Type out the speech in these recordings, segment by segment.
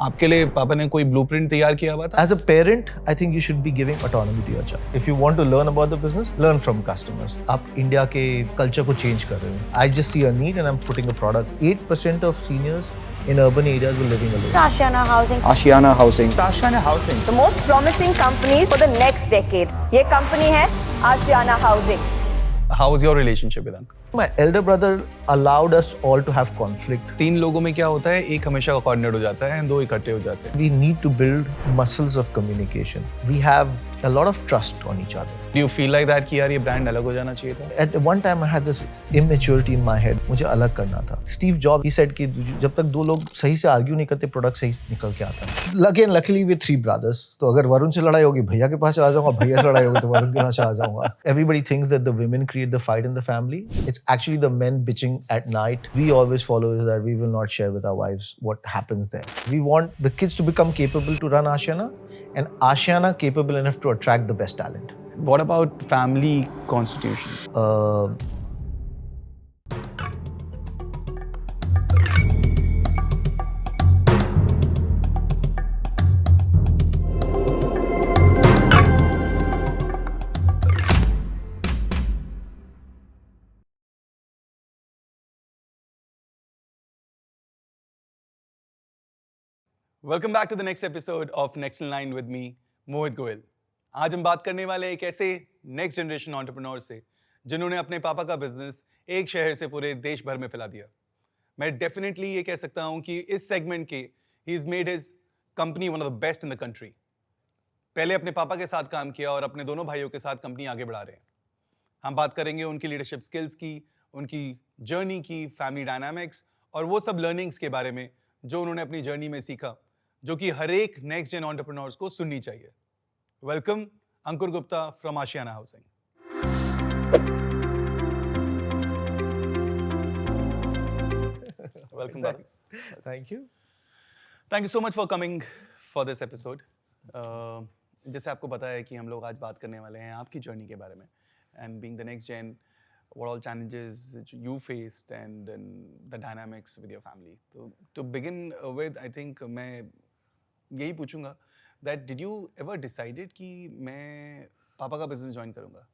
आपके लिए पापा ने कोई ब्लूप्रिंट तैयार किया हुआ था? As a parent, I think you should be giving autonomy to your child. If you want to learn about the business, learn from customers. आप इंडिया के कल्चर को चेंज कर रहे हो. I just see a need and I'm putting a product. 8% of seniors in urban areas were living alone. Ashiana Housing. Ashiana Housing. Ashiana Housing. The most promising company for the next decade. ये company है Ashiana Housing. How was your relationship with Ankur? My elder brother allowed us all to have conflict. 3 लोगों में क्या होता है, एक हमेशा coordinate हो जाता है, 2 इकट्ठे हो जाते हैं. We need to build muscles of communication. We have a lot of trust on each other. Do you feel like that कि यार ये ब्रांड अलग हो जाना चाहिए था? At one time I had this immaturity in my head. मुझे अलग करना था. Steve Jobs, he said कि जब तक 2 लोग सही से argue नहीं करते, प्रोडक्ट सही निकल के आता है. Again, luckily we're 3 brothers. तो अगर वरुण से लड़ाई होगी, भैया के पास चला जाऊंगा, भैया से लड़ाई होगी तो वरुण के पास चला जाऊंगा. Everybody thinks that the women create the fight in the family. It's actually the men bitching at night. We always follow is that we will not share with our wives what happens there. We want the kids to become capable to run Ashiana and Ashiana capable enough to attract the best talent. What about family constitution? Welcome back to the next episode of Nexxt In Line with me, Mohit Goel. आज हम बात करने वाले एक ऐसे next generation entrepreneur से जिन्होंने अपने पापा का बिजनेस एक शहर से पूरे देश भर में फैला दिया. मैं डेफिनेटली ये कह सकता हूँ कि इस सेगमेंट के he is made his company one of the best in the country. पहले अपने पापा के साथ काम किया और अपने दोनों भाइयों के साथ कंपनी आगे बढ़ा रहे हैं. हम बात करेंगे उनकी लीडरशिप स्किल्स की, उनकी जर्नी की, फैमिली डायनामिक्स और वो सब लर्निंग्स के बारे में जो उन्होंने अपनी जर्नी में सीखा, जो कि हर एक नेक्स्ट जेन एंटरप्रेन्योर्स को सुननी चाहिए. Welcome Ankur Gupta from Ashiana housing. Welcome back. Thank you. Thank you so much for coming for this episode. जैसे आपको पता है कि हम लोग आज बात करने वाले हैं आपकी जर्नी के बारे में and being the next gen, what all challenges you faced and the dynamics with your family. So to begin with, I think मैं यही पूछूंगा that did you ever decided कि मैं पापा का business join करूंगा?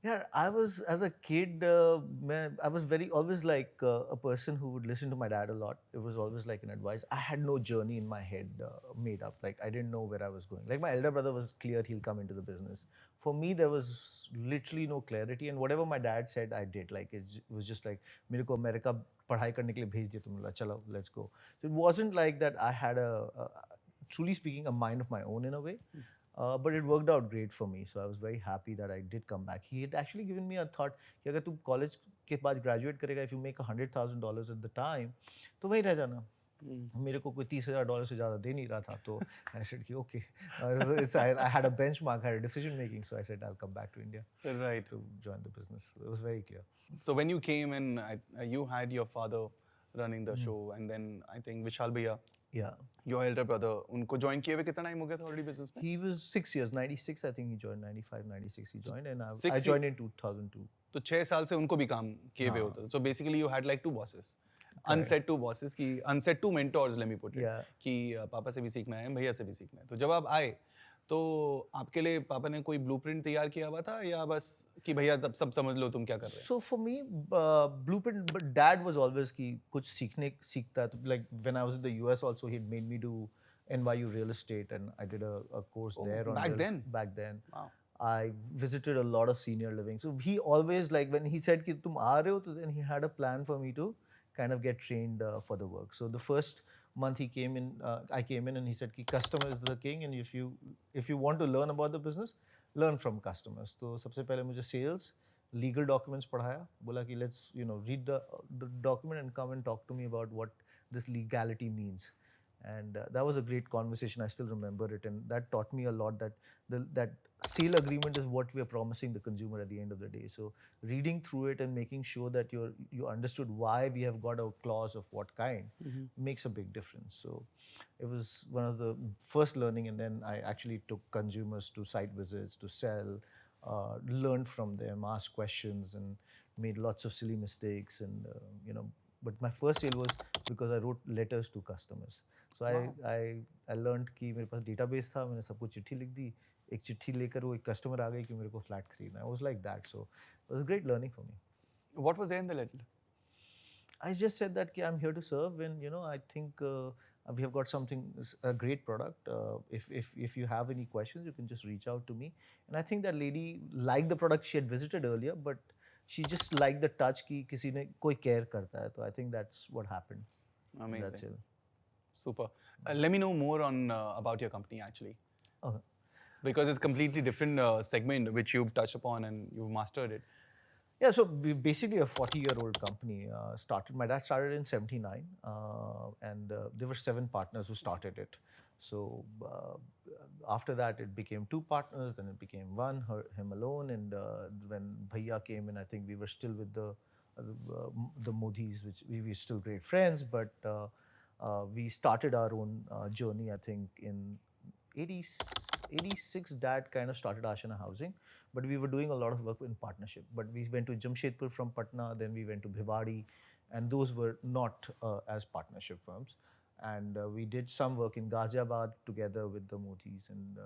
Yeah, I was as a kid. I was always like a person who would listen to my dad a lot. It was always like an advice. I had no journey in my head made up. Like I didn't know where I was going. Like my elder brother was clear he'll come into the business. For me, there was literally no clarity. And whatever my dad said, I did. Like it was just like, मेरे को America पढ़ाई करने के लिए भेज दिया तुम लोग, चलो let's go. So it wasn't like that. I had truly speaking, a mind of my own in a way. But it worked out great for me, so I was very happy that I did come back. He had actually given me a thought कि अगर तू college के बाद graduate करेगा, if you make $100,000 at the time, तो वहीं रह जाना. मेरे को कोई $30,000 से ज़्यादा दे नहीं रहा था, तो I said कि okay. I had a benchmark, I had a decision making, so I said I'll come back to India. Right. To join the business. It was very clear. So when you came in, you had your father running the show, and then I think Vishal Bhaiya, yeah, your elder brother, उनको join किए हुए कितना time हो गया था already business में? He was 6 years, 96 I think he joined, 95, 96 he joined, and I joined in 2002. तो 6 साल से उनको भी काम किए हुए होते. So basically you had like 2 bosses. Unsaid 2 bosses की unsaid 2 mentors, let me put it. Yeah. कि पापा से भी सीखना है, भैया से भी सीखना है. तो जब आप आए तो आपके लिए पापा ने कोई ब्लूप्रिंट तैयार किया हुआ था या बस कि भैया तब सब समझ लो तुम क्या कर रहे हो? So for me, blueprint, but dad was always कि कुछ सीखता. Like when I was in the US also, he'd made me do NYU real estate and I did a course there. Back then? Back then. Wow. I visited a lot of senior living. So he always like when he said कि तुम आ रहे हो, तो then he had a plan for me to kind of get trained for the work. So the first month he came in, I came in and he said कि customer is the king and if you want to learn about the business, learn from customers. तो सबसे पहले मुझे sales, legal documents पढ़ाया, बोला कि let's read the document and come and talk to me about what this legality means. And that was a great conversation. I still remember it, and that taught me a lot that that sale agreement is what we are promising the consumer at the end of the day. So reading through it and making sure that you understood why we have got a clause of what kind makes a big difference. So it was one of the first learning, and then I actually took consumers to site visits to sell, learned from them, asked questions, and made lots of silly mistakes. And but my first sale was because I wrote letters to customers. So I learned कि मेरे पास database था, मैंने सबको चिट्ठी लिख दी, एक चिट्ठी लेकर वो एक customer आ गई कि मेरे को flat खरीदना है. I was like that, so it was great learning for me. What was there in the letter? I just said that I'm here to serve, and I think we have got a great product. If you have any questions, you can just reach out to me. And I think that lady liked the product. She had visited earlier, but she just liked the touch कि किसी ने कोई care करता है. So I think that's what happened. Amazing. That's it. Super. Let me know more on about your company actually, Okay. because it's completely different segment which you've touched upon and you've mastered it. Yeah, so we're basically a 40-year-old company. My dad started in 79, and there were 7 partners who started it. So after that, it became 2 partners, then it became 1, him alone. And when Bhaiya came in, I think we were still with the Modis, which we were still great friends, but we started our own journey, I think, in 86, Dad kind of started Ashiana Housing, but we were doing a lot of work in partnership. But we went to Jamshedpur from Patna, then we went to Bhiwadi, and those were not as partnership firms. And we did some work in Ghaziabad together with the Modis and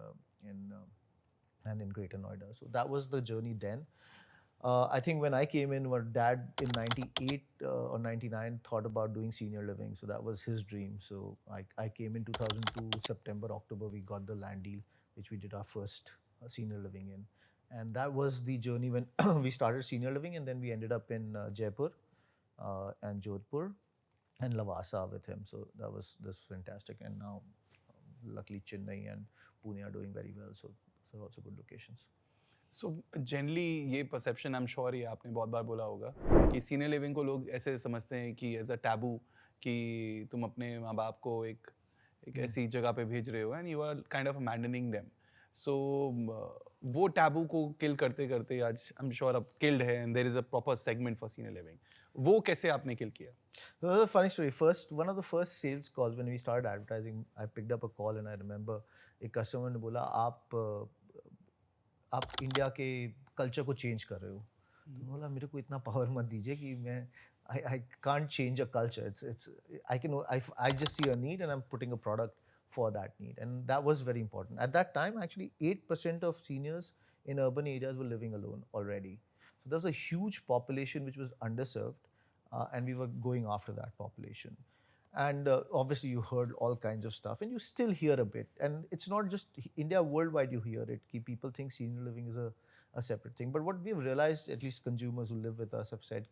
in Greater Noida. So that was the journey then. I think when I came in, my dad in 98 or 99 thought about doing senior living. So that was his dream. So I came in 2002, September, October, we got the land deal, which we did our first senior living in. And that was the journey when we started senior living, and then we ended up in Jaipur and Jodhpur and Lavasa with him. So that was fantastic. And now, luckily, Chennai and Pune are doing very well. So those are also good locations. So generally ये perception I'm sure ये आपने बहुत बार बोला होगा कि senior living को लोग ऐसे समझते हैं कि as a taboo कि तुम अपने माँ बाप को एक ऐसी जगह पे भेज रहे हो and you are kind of abandoning them. So वो taboo को kill करते करते आज I'm sure अब killed है and there is a proper segment for senior living. वो कैसे आपने kill किया? So that was a funny story. One of the first sales calls when we started advertising, I picked up a call and I remember एक customer ने बोला आप India के culture को चेंज कर रहे हो. तो बोला मेरे को इतना पावर मत दीजिए कि मैं I can't change a culture. I just see a need and I'm putting a product for that need, and that was very important. At that time, actually, 8% of seniors in urban areas were living alone already. So there was a huge population which was underserved, and we were going after that population. And obviously, you heard all kinds of stuff, and you still hear a bit. And it's not just India, worldwide you hear it. People think senior living is a separate thing. But what we've realized, at least consumers who live with us have said,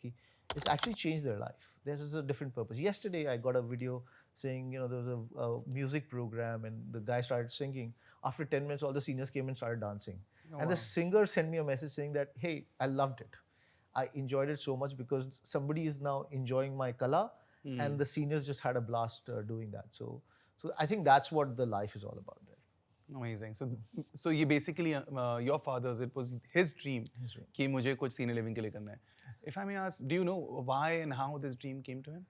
it's actually changed their life. There is a different purpose. Yesterday, I got a video saying, there was a music program, and the guy started singing. After 10 minutes, all the seniors came and started dancing. Oh, and the singer sent me a message saying that, hey, I loved it. I enjoyed it so much because somebody is now enjoying my kala. And the seniors just had a blast doing that. So I think that's what the life is all about there. Amazing. So ये basically your father's, it was his dream कि मुझे कुछ senior living के लिए करना है. If I may ask, do you know why and how this dream came to him?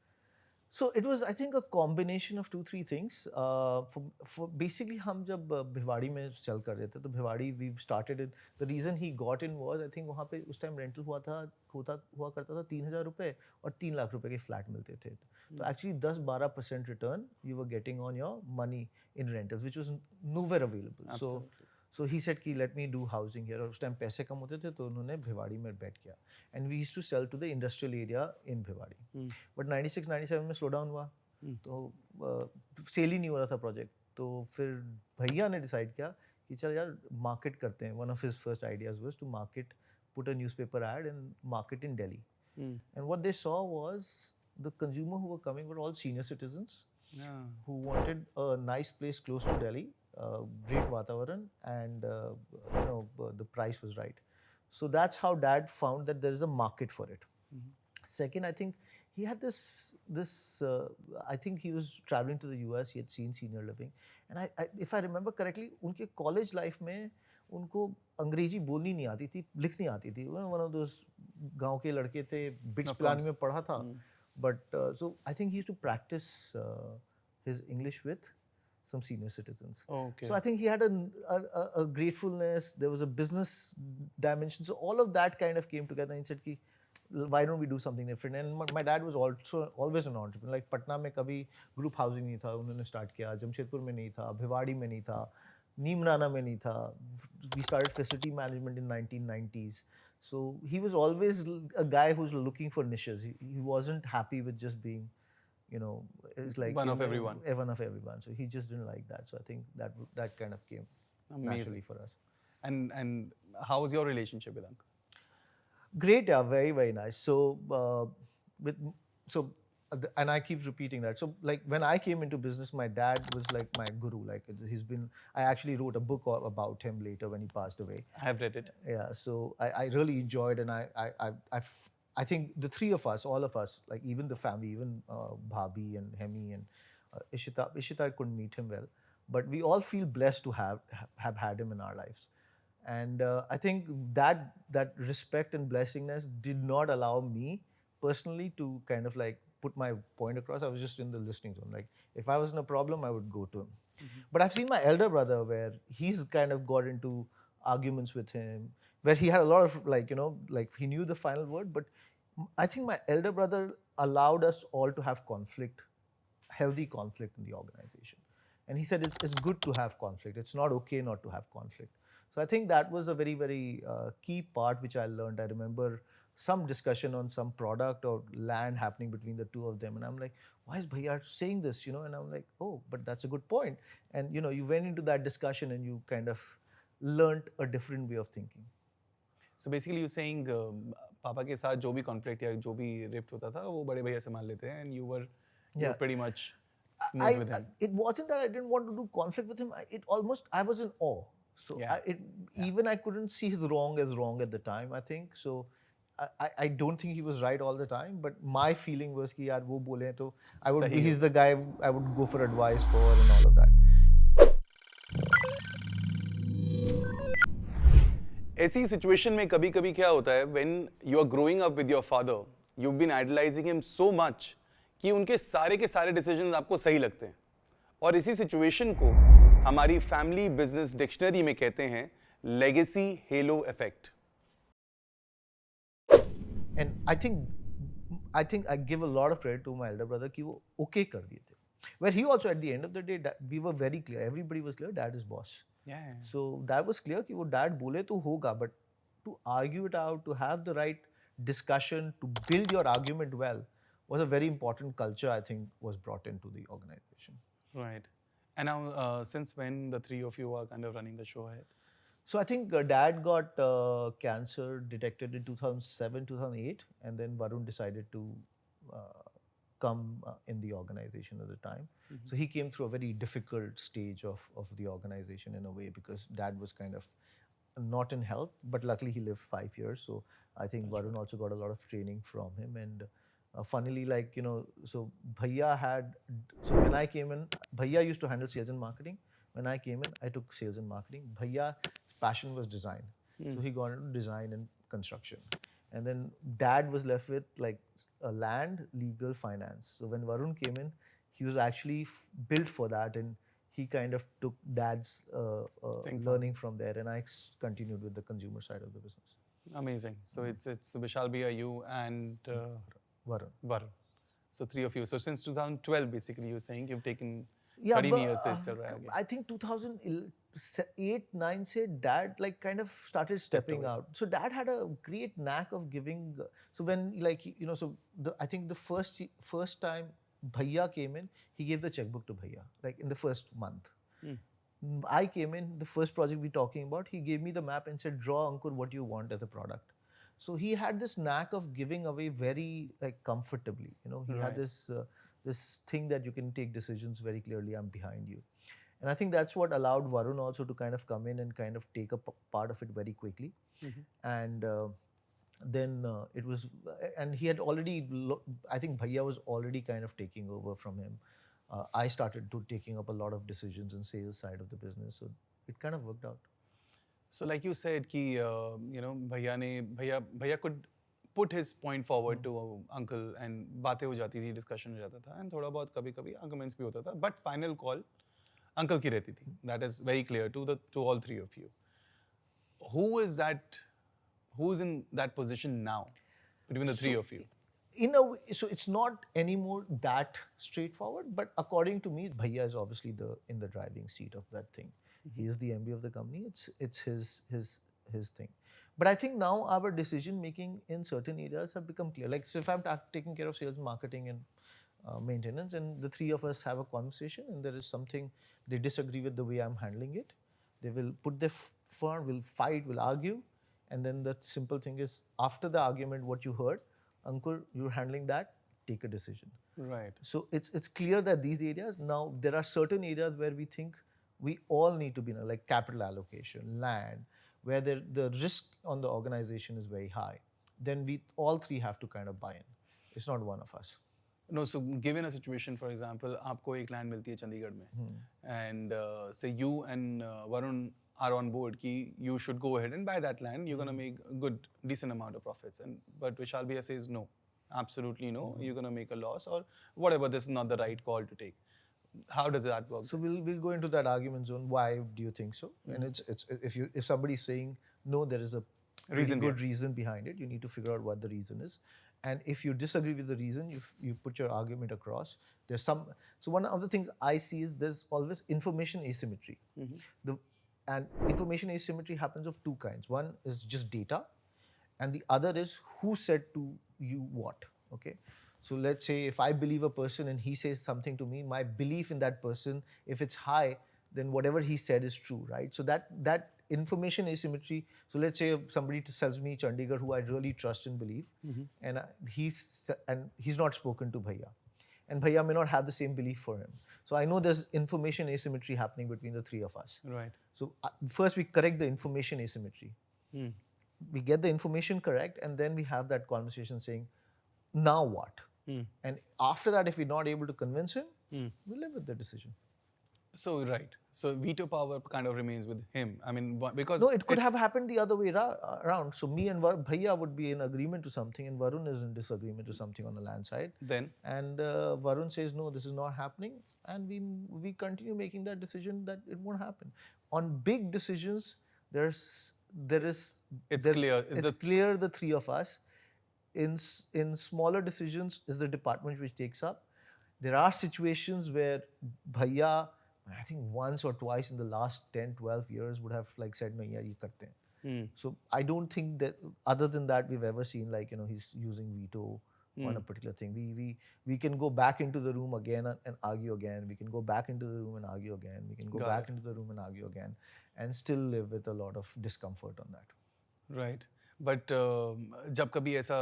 So it was, I think, a combination of 2-3 things. For basically, हम जब भिवाड़ी में sell कर रहे थे, तो Bhiwadi we've started it. The reason he got in was, I think, वहाँ पे उस time rental हुआ करता था 3,000 रुपए और 3 लाख रुपए के flat मिलते थे. तो actually 10-12% return you were getting on your money in rentals, which was nowhere available. Absolutely. So he said कि let me do housing here. और उस time पैसे कम होते थे, तो उन्होंने भिवाड़ी में bet किया. And we used to sell to the industrial area in Bhiwadi. But 96-97 में slow down हुआ, तो sale ही नहीं हो रहा था project. तो फिर भैया ने decide किया कि चल यार market करते हैं. One of his first ideas was to put a newspaper ad and market in Delhi. And what they saw was the consumer who were coming were all senior citizens who wanted a nice place close to Delhi. Great Vatavaran, and the price was right. So that's how Dad found that there is a market for it. Second, I think he had this I think he was traveling to the US, he had seen senior living, and if I remember correctly, उनके college life में उनको अंग्रेजी बोलनी नहीं आती थी, लिखनी आती थी. One of those गांव के लड़के थे, BITS plan में पढ़ा था, but so I think he used to practice his English with some senior citizens. Okay. So I think he had a gratefulness. There was a business dimension. So all of that kind of came together, and he said, why don't we do something different? And my dad was also always an entrepreneur. Like Patna में कभी group housing नहीं था, उन्होंने start किया. जमशेदपुर में नहीं था, भिवाड़ी में नहीं था, नीमराना में नहीं था. We started facility management in 1990s. So he was always a guy who's looking for niches. He wasn't happy with just being, it's like One of everyone. One of everyone. So he just didn't like that. So I think that kind of came naturally for us. And how was your relationship with Uncle? Great, yeah, very, very nice. So, and I keep repeating that. So, like when I came into business, my dad was like my guru. Like I actually wrote a book about him later when he passed away. I have read it. Yeah, so I really enjoyed, and I think the three of us, all of us, like even the family, even Bhabi and Hemi and Ishita, I couldn't meet him well, but we all feel blessed to have had him in our lives. And I think that respect and blessingness did not allow me personally to kind of like put my point across. I was just in the listening zone. Like if I was in a problem, I would go to him. But I've seen my elder brother where he's kind of got into arguments with him, where he had a lot of like he knew the final word. But I think my elder brother allowed us all to have conflict, healthy conflict in the organization. And he said it's good to have conflict. It's not okay not to have conflict. So I think that was a very, very key part which I learned. I remember some discussion on some product or land happening between the two of them. And I'm like, why is Bhaiya saying this? And I'm like, oh, but that's a good point. And you went into that discussion and you kind of learned a different way of thinking. So basically you're saying पापा के साथ जो भी conflict या जो भी rift होता था वो बड़े भैया संभाल लेते हैं and you were pretty much smooth with him. It wasn't that I didn't want to do conflict with him. I was in awe. So even I couldn't see his wrong as wrong at the time, I think. So I don't think he was right all the time, but my feeling was कि यार वो बोले तो he's the guy I would go for advice for and all of that. ऐसी situation में कभी कभी क्या होता है when you are growing up with your father, you've been idolizing him so much कि उनके सारे के सारे डिसीजंस आपको सही लगते हैं और इसी सिचुएशन को हमारी फैमिली बिजनेस डिक्शनरी में कहते हैं legacy hello effect. And I think I give a lot of credit to my elder brother कि वो okay कर दिए थे. Where he also at the end of the day we were very clear. Everybody was clear. Dad is boss. Yeah. So that was clear कि वो dad बोले तो होगा, but to argue it out, to have the right discussion, to build your argument well, was a very important culture I think was brought into the organization. Right. And now, since when the three of you are kind of running the show ahead? So I think Dad got cancer detected in 2007, 2008, and then Varun decided to come in the organization at the time. So he came through a very difficult stage of the organization in a way because Dad was kind of not in health, but luckily he lived 5 years. So I think Varun also got a lot of training from him. And funnily, so when I came in, Bhaiya used to handle sales and marketing. When I came in, I took sales and marketing. Bhaiya's passion was design. So he got into design and construction. And then Dad was left with land, legal, finance. So when Varun came in, he was actually built for that, and he kind of took Dad's learning from there, and I continued with the consumer side of the business. Amazing. So it's Vishal Bhaiya, you and Varun. So three of you. So since 2012, basically, you're saying you've taken 13 years. I think 2008-9 se Dad kind of started stepping out. So Dad had a great knack of giving. So when I think the first time Bhaiya came in, he gave the checkbook to Bhaiya in the first month. I came in, the first project we're talking about, he gave me the map and said, draw Ankur what you want as a product. So he had this knack of giving away very comfortably. He had this thing that you can take decisions very clearly. I'm behind you, and I think that's what allowed Varun also to kind of come in and kind of take a part of it very quickly. And then it was, and he had already. I think Bhaiya was already kind of taking over from him. I started taking up a lot of decisions in sales side of the business, so it kind of worked out. So like you said कि Bhaiya could put his point forward to uncle and बातें हो जाती थी, discussion हो जाता था, and थोड़ा बहुत कभी-कभी arguments भी होता था, but final call uncle की रहती थी. That is very clear to all three of you. Who's in that position now? between the three of you? In a way, so it's not anymore that straightforward, but according to me, Bhaiya is obviously in the driving seat of that thing. He is the MD of the company. It's his thing. But I think now our decision making in certain areas have become clear. Like, so if I'm taking care of sales, marketing, and maintenance, and the three of us have a conversation, and there is something they disagree with the way I'm handling it, they will put their front, will fight, will argue, and then the simple thing is, after the argument, what you heard, Ankur, you're handling that, take a decision. Right. So it's clear that these areas, now there are certain areas where we think we all need to be, like capital allocation, land, where the risk on the organization is very high. Then we all three have to kind of buy in. It's not one of us. No, so given a situation, for example, आपको एक land मिलती है चंडीगढ़ में, and say you and Varun are on board कि you should go ahead and buy that land, you're gonna make a good, decent amount of profits, but Vishal Bhaiya says no, absolutely no, you're gonna make a loss or whatever. This is not the right call to take. How does that work? So we'll go into that argument zone. Why do you think so? And it's if somebody's saying no, there is a good reason behind it. You need to figure out what the reason is. And if you disagree with the reason, you put your argument across. There's some. So one of the things I see is there's always information asymmetry. And information asymmetry happens of two kinds. One is just data, and the other is who said to you what. Okay. So let's say if I believe a person and he says something to me, my belief in that person, if it's high, then whatever he said is true, right? So that information asymmetry. So let's say somebody tells me Chandigarh, who I really trust and believe, and he's not spoken to Bhaiya, and Bhaiya may not have the same belief for him. So I know there's information asymmetry happening between the three of us. Right. So first we correct the information asymmetry. We get the information correct, and then we have that conversation saying, now what? And after that, if we're not able to convince him, we live with the decision. So, right. So, veto power kind of remains with him. I mean, because... No, it could have happened the other way around. So, me and Bhaiya would be in agreement to something, and Varun is in disagreement to something on the land side. Then? And Varun says, no, this is not happening. And we continue making that decision that it won't happen. On big decisions, it's clear. It's clear, the three of us. In smaller decisions is the department which takes up. There are situations where Bhaiya, I think once or twice in the last 10, 12 years would have like said, no, yeah, ye karte hain. So I don't think that other than that we've ever seen like, he's using veto on a particular thing. We can go back into the room again and argue again. We can go back into the room and argue again. We can go back into the room and argue again and still live with a lot of discomfort on that. Right. But जब कभी ऐसा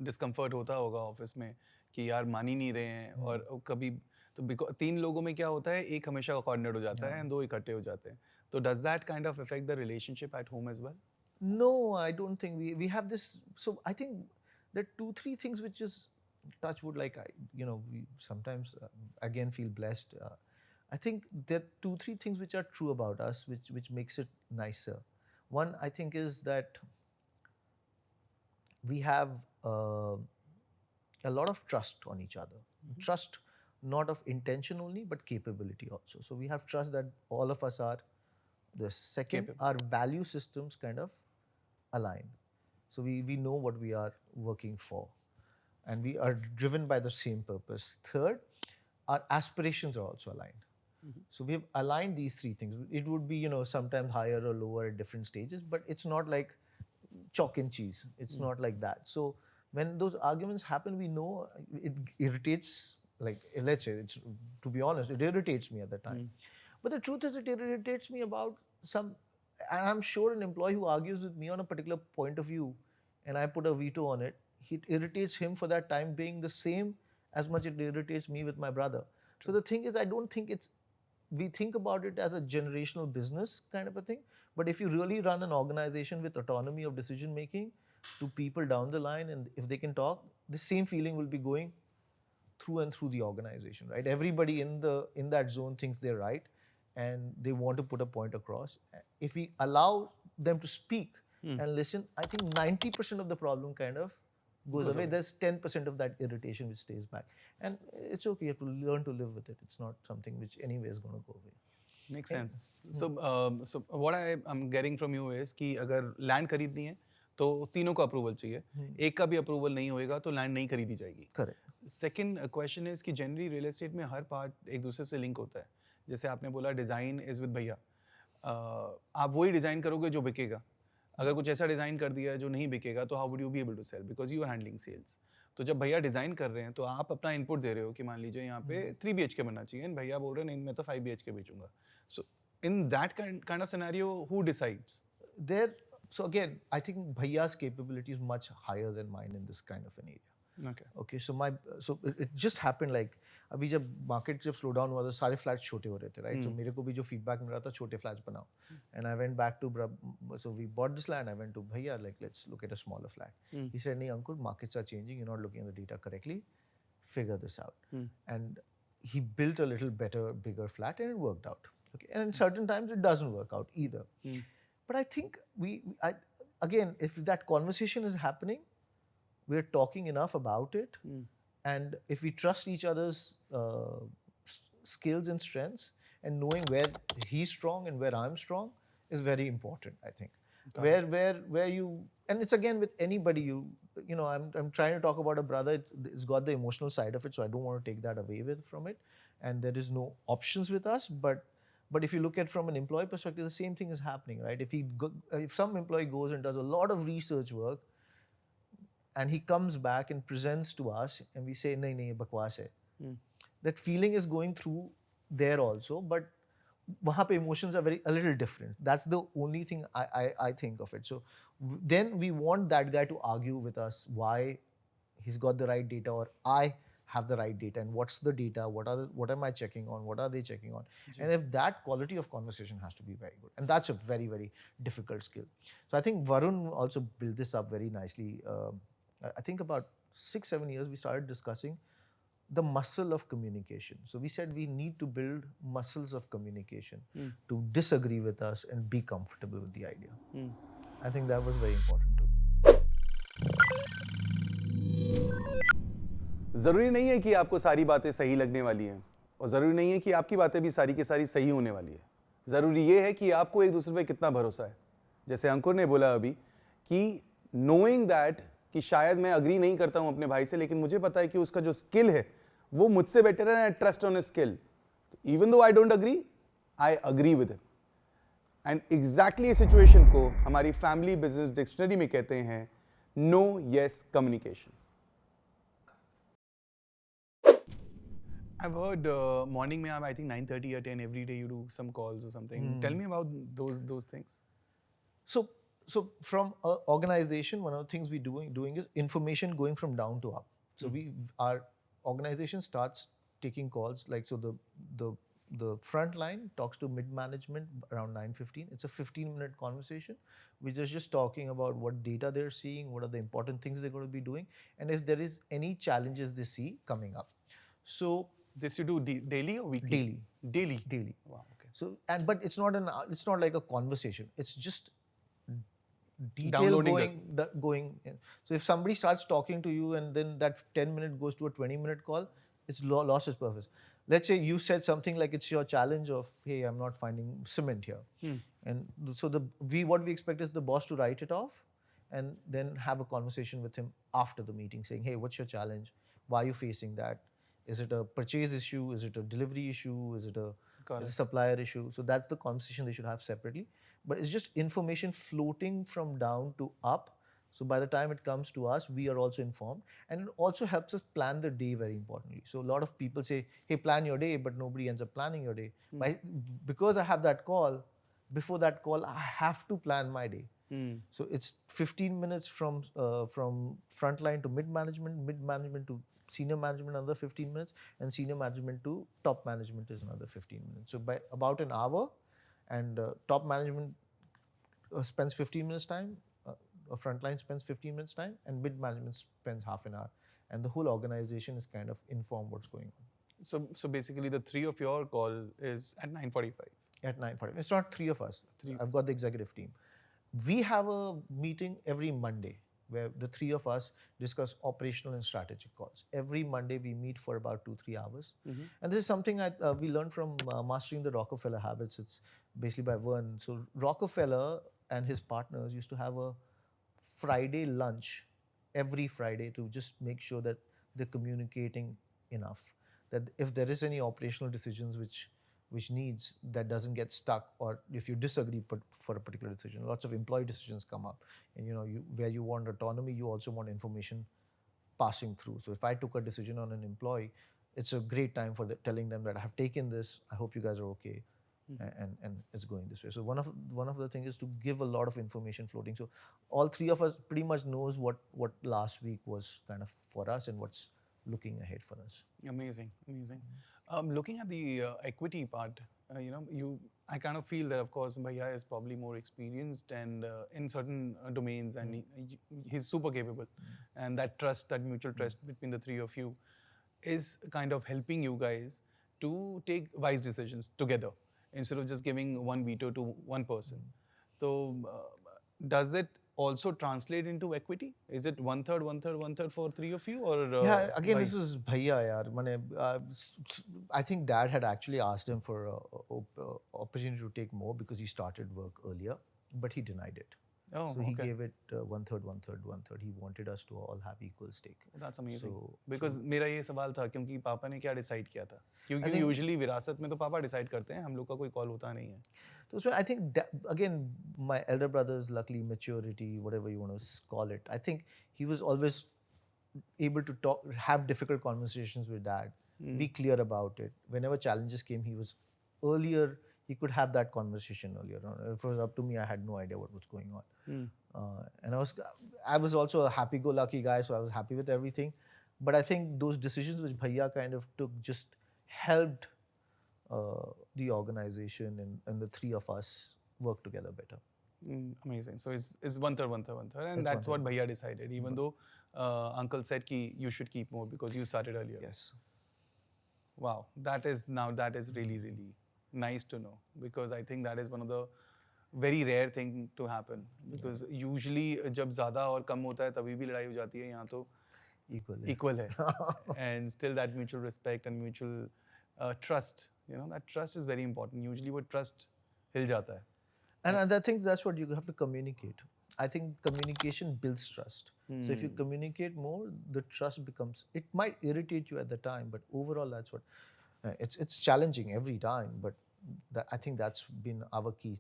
discomfort होता होगा office में कि यार मान ही नहीं रहे हैं और कभी तो तीन लोगों में क्या होता है, एक हमेशा कोऑर्डिनेट हो जाता है एंड दो इकट्ठे हो जाते हैं. तो does that kind of affect the relationship at home as well? No, I don't think we have this. So I think there are 2-3 things which is touch wood, like we sometimes again feel blessed. I think there are 2-3 things which are true about us which makes it nicer. One, I think, is that we have a lot of trust on each other. Trust not of intention only, but capability also. So we have trust that all of us are. The second, our value systems kind of align. So we know what we are working for, and we are driven by the same purpose. Third, our aspirations are also aligned. So we have aligned these 3 things. It would be, sometimes higher or lower at different stages, but it's not like chalk and cheese. It's not like that. So when those arguments happen, we know it irritates, like, let's say, to be honest, it irritates me at the time. But the truth is, it irritates me about and I'm sure an employee who argues with me on a particular point of view, and I put a veto on it, it irritates him for that time being the same as much it irritates me with my brother. So the thing is, I don't think we think about it as a generational business kind of a thing. But if you really run an organization with autonomy of decision making to people down the line, and if they can talk, the same feeling will be going through and through the organization, right? Everybody in that zone thinks they're right, and they want to put a point across. If we allow them to speak and listen, I think 90% of the problem kind of goes away. There's 10% of that irritation which stays back. And it's okay, you have to learn to live with it. It's not something which anyway is going to go away. Makes sense. So what I'm getting from you is कि अगर land खरीदनी है तो तीनों को approval चाहिए, एक का भी अप्रूवल नहीं होएगा तो लैंड नहीं खरीदी जाएगी। करेक्ट। सेकंड क्वेश्चन इज कि जनरली रियल एस्टेट में हर पार्ट एक दूसरे से लिंक होता है। जैसे आपने बोला डिज़ाइन इज विद भैया, आप वही डिज़ाइन करोगे जो बिकेगा। अगर कुछ ऐसा डिज़ाइन कर दिया है जो नहीं बिकेगा तो how would you be able to sell, because you are handling sales. तो जब भैया डिज़ाइन कर रहे हैं तो आप अपना इनपुट दे रहे हो कि मान लीजिए यहाँ पे 3 BHK बनना चाहिए, एंड भैया बोल रहे हैं नहीं मैं तो 5 BHK बेचूंगा। So in that kind of scenario who decides? There, so again, I think Bhaiya's capability is much higher than mine in this kind of an area. Okay. Okay, so it just happened like अभी जब market जब slow down हुआ तो सारे flats छोटे हो रहे थे, राइट? सो मेरे को भी जो फीडबैक मिल रहा था छोटे फ्लैट्स बनाओ, and I went back to, so we bought this land, I went to भैया like let's look at a smaller flat. He said नहीं Ankur, markets are changing, you're not looking at the data correctly, figure this out. And he built a little better, bigger flat and it worked out. Okay, and in certain times it doesn't work out either. But I think again, if that conversation is happening, we're talking enough about it, and if we trust each other's skills and strengths, and knowing where he's strong and where I'm strong is very important. I think where you, and it's again with anybody, you know, I'm trying to talk about a brother. It's got the emotional side of it, so I don't want to take that away from it. And there is no options with us, but if you look at from an employee perspective, the same thing is happening, right? If some employee goes and does a lot of research work, and he comes back and presents to us, and we say, "Nahi, nahi, ye bakwas hai." That feeling is going through there also, but wahan pe emotions are a little different. That's the only thing I think of it. So then we want that guy to argue with us why he's got the right data or I have the right data, and what's the data, what am I checking on, what are they checking on, and if that quality of conversation has to be very good, and that's a very, very difficult skill. So I think Varun also built this up very nicely. I think about 6-7 years we started discussing the muscle of communication. So we said we need to build muscles of communication to disagree with us and be comfortable with the idea. I think that was very important too. ज़रूरी नहीं है कि आपको सारी बातें सही लगने वाली हैं, और ज़रूरी नहीं है कि आपकी बातें भी सारी की सारी सही होने वाली है। ज़रूरी ये है कि आपको एक दूसरे पे कितना भरोसा है। जैसे अंकुर ने बोला अभी कि नोइंग दैट कि शायद मैं अग्री नहीं करता हूं अपने भाई से, लेकिन मुझे पता है कि उसका जो स्किल है वो मुझसे बेटर है, I trust on his skill, even though I don't agree, I agree with him. And exactly इस सिचुएशन को हमारी फैमिली बिजनेस डिक्शनरी में कहते हैं no yes communication. I've heard morning mein I think 9:30 or 10 every day you do some calls or something. Tell me about those things. So from an organization, one of the things we doing is information going from down to up. So our organization starts taking calls, like so the front line talks to mid management around 9:15. It's a 15-minute conversation. We're just talking about what data they're seeing, what are the important things they're going to be doing, and if there is any challenges they see coming up. So this you do daily or weekly? Daily. Wow. Okay. So but it's not like a conversation. It's just detail Downloading going in. So if somebody starts talking to you and then that 10-minute goes to a 20-minute call, it's lost its purpose. Let's say you said something like it's your challenge of, hey, I'm not finding cement here. And so what we expect is the boss to write it off and then have a conversation with him after the meeting saying, hey, what's your challenge? Why are you facing that? Is it a purchase issue? Is it a delivery issue? Is it a supplier issue? So that's the conversation they should have separately. But it's just information floating from down to up. So by the time it comes to us, we are also informed. And it also helps us plan the day very importantly. So a lot of people say, hey, plan your day, but nobody ends up planning your day. Because I have that call, before that call, I have to plan my day. So it's 15 minutes from frontline to mid-management to senior management another 15 minutes, and senior management to top management is another 15 minutes. So by about an hour, and top management spends 15 minutes time, frontline spends 15 minutes time, and mid management spends half an hour, and the whole organization is kind of informed what's going on. So basically the three of your call is at 9:45. At 9:45. It's not three of us. I've got the executive team. We have a meeting every Monday where the three of us discuss operational and strategic calls. Every Monday we meet for about 2-3 hours. And this is something we learned from Mastering the Rockefeller Habits. It's basically by Vern. So Rockefeller and his partners used to have a Friday lunch every Friday to just make sure that they're communicating enough. That if there is any operational decisions which needs that doesn't get stuck, or if you disagree for a particular decision, lots of employee decisions come up, and where you want autonomy, you also want information passing through. So if I took a decision on an employee, it's a great time for telling them that I have taken this. I hope you guys are okay, and it's going this way. So one of the things is to give a lot of information floating. So all three of us pretty much knows what last week was kind of for us and what's looking ahead for us. Amazing, amazing. Looking at the equity part, I kind of feel that, of course, Bhaiya is probably more experienced and in certain domains, and he's super capable. And that trust, that mutual trust between the three of you, is kind of helping you guys to take wise decisions together instead of just giving one veto to one person. So, does it also translate into equity? Is it 1/3, 1/3, 1/3 for three of you, or yeah? Again, this was Bhaiya, yaar. I think Dad had actually asked him for a opportunity to take more because he started work earlier, but he denied it. Oh, so he okay. gave it 1/3, 1/3, 1/3. He wanted us to all have equal stake. That's amazing. So, Because मेरा ये सवाल था क्योंकि पापा ने क्या decide किया था, क्योंकि यूजुअली विरासत में तो पापा डिसाइड करते हैं, हम लोग का कोई कॉल होता नहीं है. So I think again, my elder brother's luckily maturity, whatever you want to call it, I think he was always able to have difficult conversations with Dad, be clear about it. Whenever challenges came, he could have that conversation earlier on. If it was up to me, I had no idea what was going on. And I was also a happy-go-lucky guy, so I was happy with everything. But I think those decisions which Bhaiya kind of took just helped the organization and the three of us work together better. Amazing. So it's 1/3, 1/3, 1/3, and that's what Bhaiya decided. Even though Uncle said ki you should keep more because you started earlier. Yes. Wow, that is really, really nice to know, because I think that is one of the very rare thing to happen, because usually जब ज़्यादा और कम होता है तभी भी लड़ाई हो जाती है, यहाँ तो equal है. And still that mutual respect and mutual trust, that trust is very important. Usually वो trust हिल जाता है. And I think that's what you have to communicate. I think communication builds trust. So if you communicate more, the trust becomes, it might irritate you at the time, but overall that's what, it's challenging every time, but I think that's been our key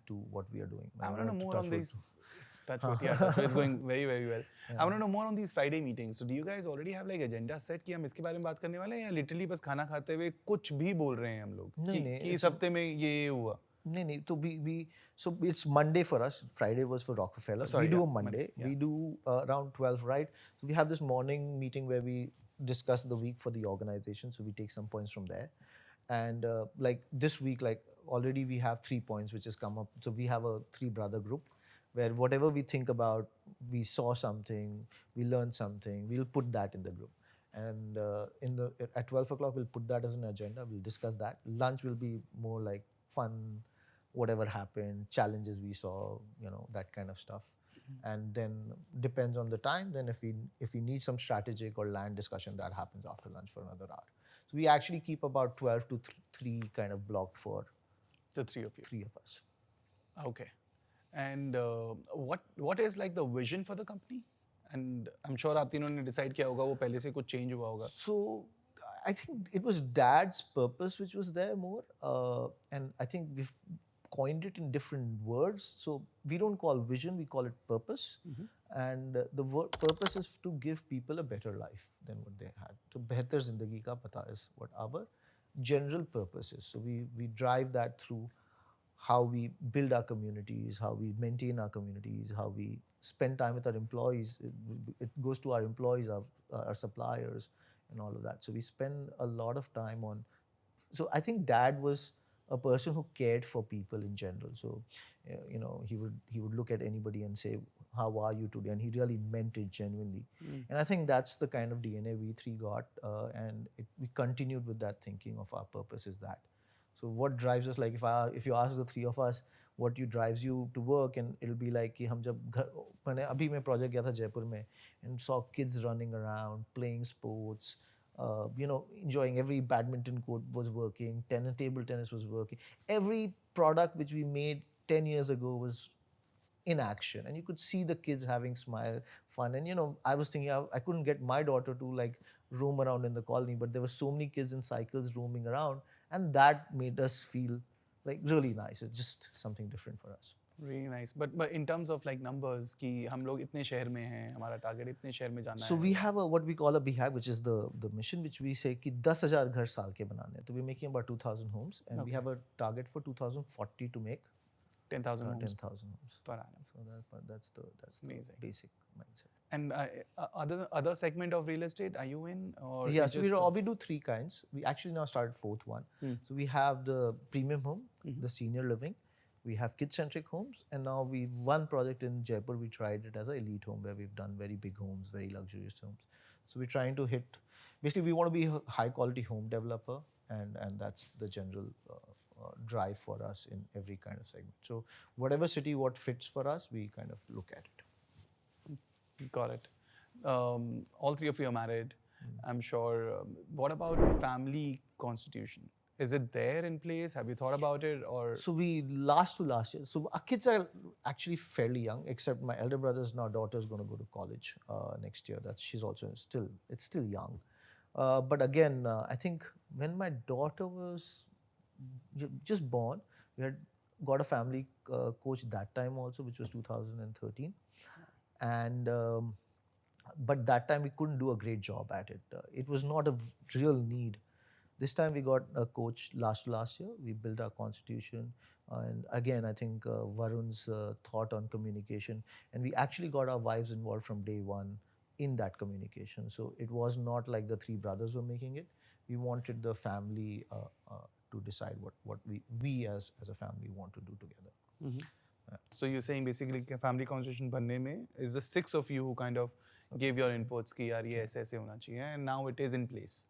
to what we are doing. I want to know more on these. Touch wood, yeah, touch wood is going very, very well. Yeah. I want to know more on these Friday meetings. So do you guys already have like agenda set कि हम इसके बारे में बात करने वाले हैं, या literally बस खाना खाते हुए कुछ भी बोल रहे हैं हम लोग कि इस हफ्ते में ये हुआ? नहीं, so it's Monday for us. Friday was for Rockefeller. We do a Monday. Yeah. We do around 12, right? So we have this morning meeting where we discuss the week for the organization. So we take some points from there. And like this week, like already we have 3 points which has come up. So we have a 3-brother group where whatever we think about, we saw something, we learned something, we'll put that in the group. And at 12 o'clock, we'll put that as an agenda. We'll discuss that. Lunch will be more like fun, whatever happened, challenges we saw, that kind of stuff. And then depends on the time. Then if we need some strategic or land discussion, that happens after lunch for another hour. So we actually keep about 12 to 3 kind of blocked for the three of you. 3 of us. Okay. And what is like the vision for the company? And I'm sure आप तीनों ने decide किया होगा, वो पहले से कुछ change हुआ होगा. So I think it was Dad's purpose which was there more, and I think we've coined it in different words. So we don't call vision, we call it purpose. And the word purpose is to give people a better life than what they had. So बेहतर जिंदगी का पता is what our general purpose is. So we drive that through how we build our communities, how we maintain our communities, how we spend time with our employees. It goes to our employees, our suppliers, and all of that. So we spend a lot of time on. So I think Dad was a person who cared for people in general. So, he would look at anybody and say, "How are you today?" And he really meant it genuinely. And I think that's the kind of DNA we 3 got, and we continued with that thinking of our purpose is that. So what drives us? Like if you ask the 3 of us, what drives you to work, and it'll be like कि हम जब अभी मैं project गया था जयपुर में and saw kids running around, playing sports, enjoying every badminton court was working, table tennis was working. Every product which we made 10 years ago was in action, and you could see the kids having smile, fun. And I was thinking I couldn't get my daughter to like roam around in the colony, but there were so many kids in cycles roaming around, and that made us feel like really nice. It's just something different for us. Really nice. But in terms of like numbers कि हम लोग इतने शहर में हैं, हमारा target इतने शहर में जाना So है. we have what we call a BHAG, which is the mission, which we say कि 10,000 घर साल के बनाने हैं. So we're making about 2,000 homes, and we have a target for 2040 to make 10,000 homes 10,000 homes. per annum. So that's the Amazing. basic mindset. And other segment of real estate, are you in or Yeah, you so just we do three kinds. We actually now started fourth one. So we have the premium home, the senior living. We have kid-centric homes, and now we've one project in Jaipur. We tried it as an elite home where we've done very big homes, very luxurious homes. So we're trying to hit. Basically, we want to be a high-quality home developer, and that's the general drive for us in every kind of segment. So whatever city, what fits for us, we kind of look at it. Got it. All three of you are married, I'm sure. What about family constitution? Is it there in place? Have you thought about it? Or So we last year. So our kids are actually fairly young, except my elder brother's now daughter's going to go to college next year. She's also still young. But again, I think when my daughter was just born, we had got a family coach that time also, which was 2013. And but that time we couldn't do a great job at it. It was not a real need. This time we got a coach last year. We built our constitution, and again I think Varun's thought on communication, and we actually got our wives involved from day one in that communication. So it was not like the three brothers were making it. We wanted the family to decide what we as a family want to do together. so you're saying basically कि family constitution बनने में is the six of you who kind of gave your inputs कि यार ये ऐसे होना चाहिए, and now it is in place.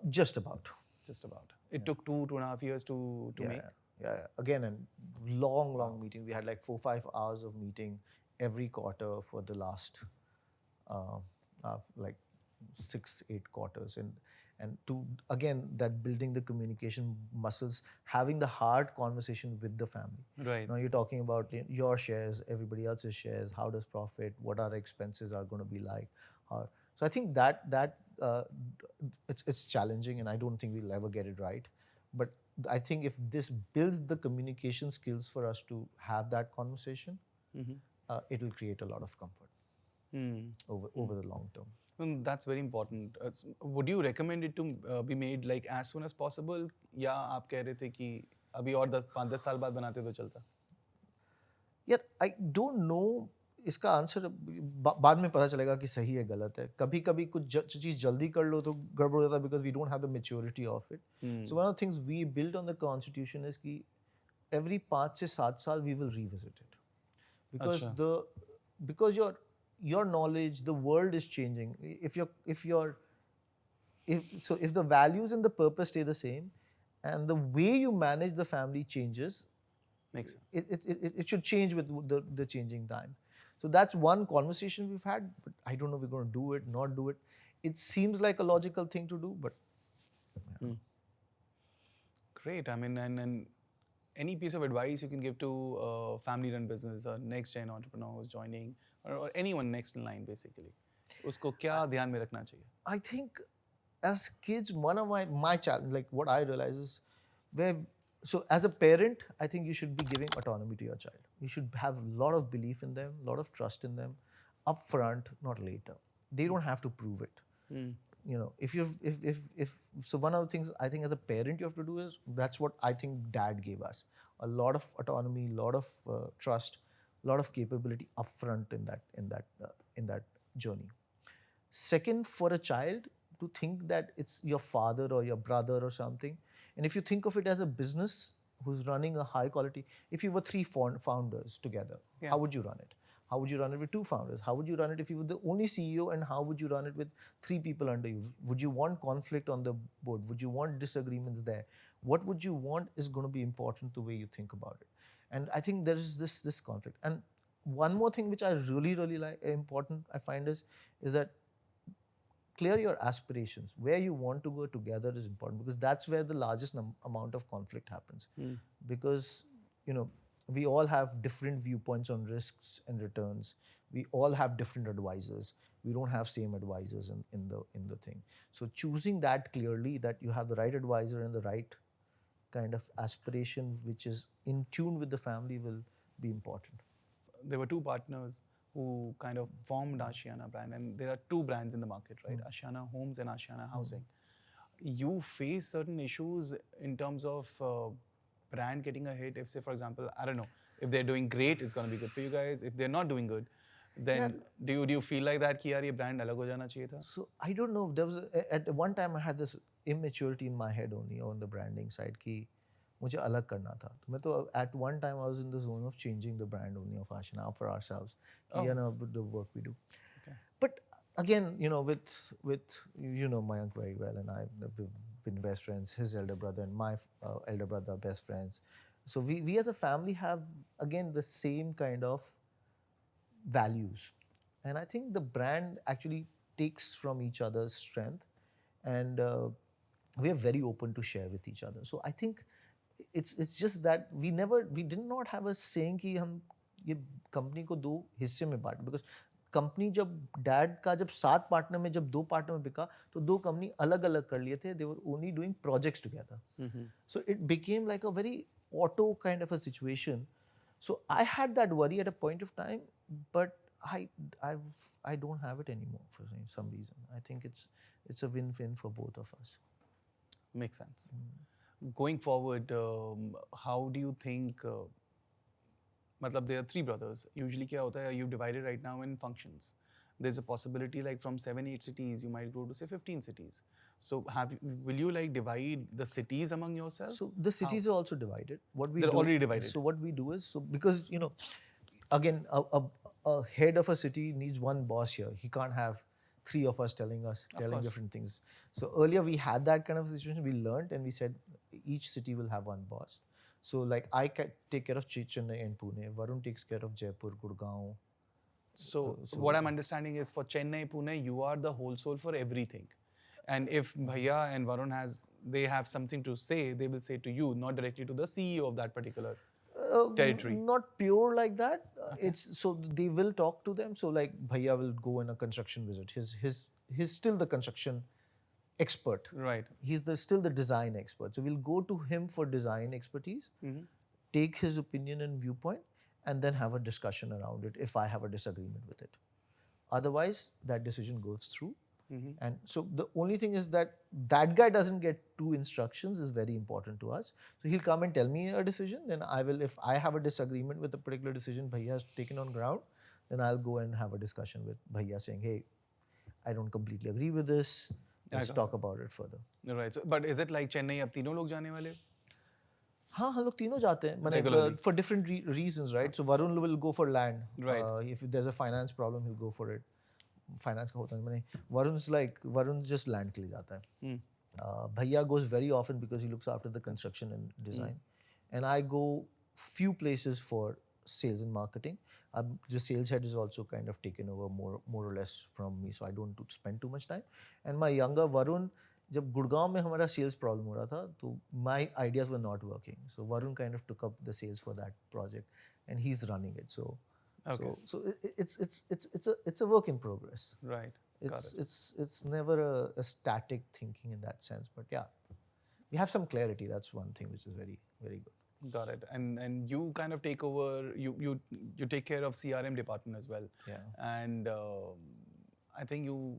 Just about. Just about. It took 2.5 years to make. Yeah. Again, a long meeting. We had like 4-5 hours of meeting every quarter for the last like 6-8 quarters, and to again that building the communication muscles, having the hard conversation with the family. Right. Now you're talking about your shares, everybody else's shares. How does profit? What our expenses are going to be like? So I think that it's challenging, and I don't think we'll ever get it right. But I think if this builds the communication skills for us to have that conversation, it'll create a lot of comfort over the long term. That's very important. Would you recommend it to be made like as soon as possible? या आप कह रहे थे कि अभी और 5-10 साल बाद बनाते तो चलता? यार I don't know. इसका आंसर बाद में पता चलेगा कि सही है गलत है. कभी कभी कुछ चीज़ जल्दी कर लो तो गड़बड़ हो जाता है because we don't have the maturity of it. So one of the things we built on the constitution is कि every 5 से 7 साल we will revisit it because because your knowledge, the world is changing. If the values and the purpose stay the same, and the way you manage the family changes, Makes sense. it should change with the changing time. So that's one conversation we've had, but I don't know if we're going to do it, not do it. It seems like a logical thing to do, but Great. I mean, and any piece of advice you can give to a family-run business, a next-gen entrepreneur who's joining, or anyone next in line, basically, उसको क्या ध्यान में रखना चाहिए? I think as kids, one of my challenge, like what I realize is so as a parent, I think you should be giving autonomy to your child. You should have a lot of belief in them, a lot of trust in them, upfront, not later. They don't have to prove it. If so, one of the things I think as a parent you have to do is that's what I think Dad gave us: a lot of autonomy, a lot of trust, a lot of capability upfront in that journey. Second, for a child to think that it's your father or your brother or something. And if you think of it as a business who's running a high quality, if you were 3 founders together, how would you run it? How would you run it with 2 founders? How would you run it if you were the only CEO? And how would you run it with 3 people under you? Would you want conflict on the board? Would you want disagreements there? What would you want is going to be important the way you think about it. And I think there is this conflict. And one more thing which I really important I find is that clear your aspirations. Where you want to go together is important because that's where the largest amount of conflict happens. Because we all have different viewpoints on risks and returns. We all have different advisors. We don't have same advisors in the thing. So choosing that clearly, that you have the right advisor and the right kind of aspiration which is in tune with the family will be important. There were two partners who kind of formed Ashiana brand, and there are two brands in the market, right? Ashiana Homes and Ashiana Housing. You face certain issues in terms of brand getting a hit. If, say, for example, I don't know, if they're doing great, it's going to be good for you guys. If they're not doing good, then do you feel like that कि यार ये brand अलग हो जाना चाहिए था? So I don't know. There was at one time I had this immaturity in my head only on the branding side कि मुझे अलग करना था. तो मैं तो at one time I was in the zone of changing the brand only of Ashiana for ourselves. You know, the work we do. Okay. But again, you know, with you know Mayank very well, and we've been best friends. His elder brother and my elder brother are best friends. So we as a family have again the same kind of values, and I think the brand actually takes from each other's strength, and we are very open to share with each other. So I think it's just that we did not have a saying कि हम ये company को दो हिस्से में बांट, because company जब dad का जब 7 पार्टनर में जब 2 पार्टनर में बिका तो 2 कंपनी अलग अलग कर लिए थे. They were only doing projects together. So it became like a very auto kind of a situation. So I had that worry at a point of time, but I don't have it anymore for some reason. I think it's a win-win for both of us. Makes sense. Going forward, how do you think? मतलब there are 3 brothers. Usually क्या होता है? You divided right now in functions. There's a possibility like from 7-8 cities, you might go to say 15 cities. So will you like divide the cities among yourself? So the cities are also divided. They're already divided. So what we do is, so because you know, again, a head of a city needs one boss here. He can't have 3 of us telling different things. So earlier we had that kind of situation. We learned and we said each city will have one boss. So like I take care of Chennai and Pune. Varun takes care of Jaipur, Gurgaon. So what I'm understanding is for Chennai, Pune, you are the whole soul for everything. And if Bhaiya and Varun they have something to say, they will say to you, not directly to the CEO of that particular territory. Not pure like that. It's so they will talk to them. So like Bhaiya will go on a construction visit. He's still the construction expert. Right. He's still the design expert. So we'll go to him for design expertise, take his opinion and viewpoint, and then have a discussion around it if I have a disagreement with it. Otherwise, that decision goes through. And so the only thing is that guy doesn't get 2 instructions is very important to us. So he'll come and tell me a decision, then I will, if I have a disagreement with a particular decision Bhaiya has taken on ground, then I'll go and have a discussion with Bhaiya saying, hey, I don't completely agree with this. Let's talk about it further. Right. So, but is it like Chennai अब तीनों लोग जाने वाले? हाँ हम लोग तीनों जाते हैं for different reasons, right? So Varun will go for land. Right. If there's a finance problem, he'll go for it. Finance का होता है मैंने Varun's just land के लिए जाता है. Bhaiya goes very often because he looks after the construction and design, and I go few places for sales and marketing. The sales head is also kind of taken over more or less from me, so I don't spend too much time. And my younger Varun, जब गुड़गांव में हमारा sales problem हो रहा था, तो my ideas were not working. So Varun kind of took up the sales for that project, and he's running it. So it's a work in progress. Right. It's never a static thinking in that sense, but yeah, we have some clarity. That's one thing which is very, very good. Got it. And you kind of take over. You take care of CRM department as well. Yeah. And I think you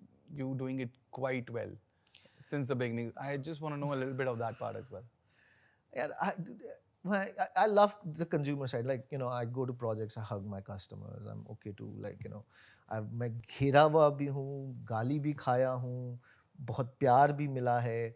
doing it quite well since the beginning. I just want to know a little bit of that part as well. Yeah, I love the consumer side. Like, you know, I go to projects, I hug my customers. I'm okay to, like, you know, मैं घेरा हुआ भी हूँ, गाली भी खाया हूँ, बहुत प्यार भी मिला है.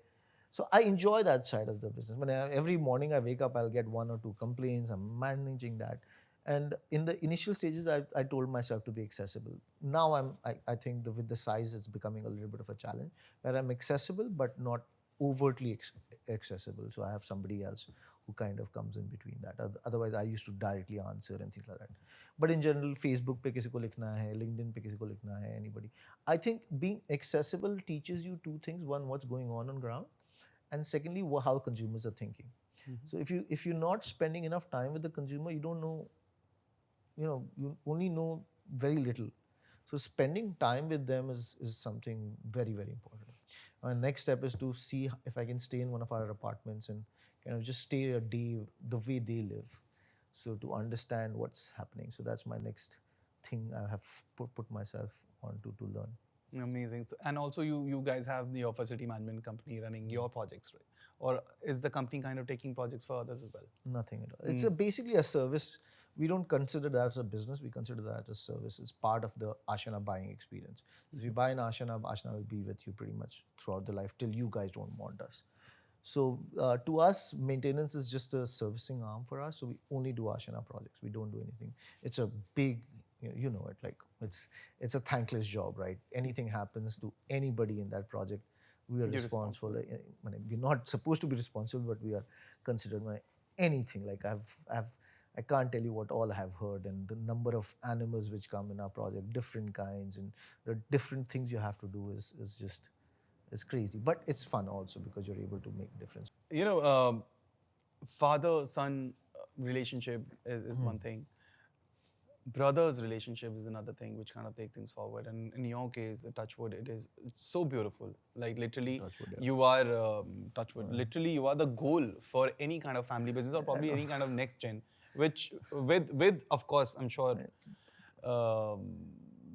So I enjoy that side of the business. But every morning I wake up, I'll get 1 or 2 complaints. I'm managing that. And in the initial stages, I told myself to be accessible. Now I think with the size, it's becoming a little bit of a challenge where I'm accessible but not overtly accessible. So I have somebody else who kind of comes in between that. Otherwise, I used to directly answer and things like that. But in general, Facebook पे किसी को लिखना है, LinkedIn पे किसी को लिखना है, anybody. I think being accessible teaches you 2 things. One, what's going on ground. And secondly, how consumers are thinking. So if you're not spending enough time with the consumer, you don't know, you only know very little. So spending time with them is something very, very important. Our next step is to see if I can stay in one of our apartments and kind of just stay a day the way they live. So to understand what's happening. So that's my next thing I have put myself on to learn. Amazing. So, and also you guys have your facility management company running your projects, right? Or is the company kind of taking projects for others as well? Nothing at all. It's basically a service. We don't consider that as a business. We consider that as a service. It's part of the Ashiana buying experience. If you buy an Ashiana, Ashiana will be with you pretty much throughout the life till you guys don't want us. So to us, maintenance is just a servicing arm for us. So we only do Ashiana projects. We don't do anything. It's a big, you know it, like it's a thankless job, right? Anything happens to anybody in that project, we are responsible. We're not supposed to be responsible, but we are considered anything. Like I can't tell you what all I have heard, and the number of animals which come in our project, different kinds, and the different things you have to do is just, it's crazy. But it's fun also because you're able to make difference. Father-son relationship is one thing. Brothers' relationship is another thing which kind of take things forward. And in your case, the Touchwood, it's so beautiful. Like literally, you are Touchwood. Literally, you are the goal for any kind of family business or probably any kind of next gen. Which with of course, I'm sure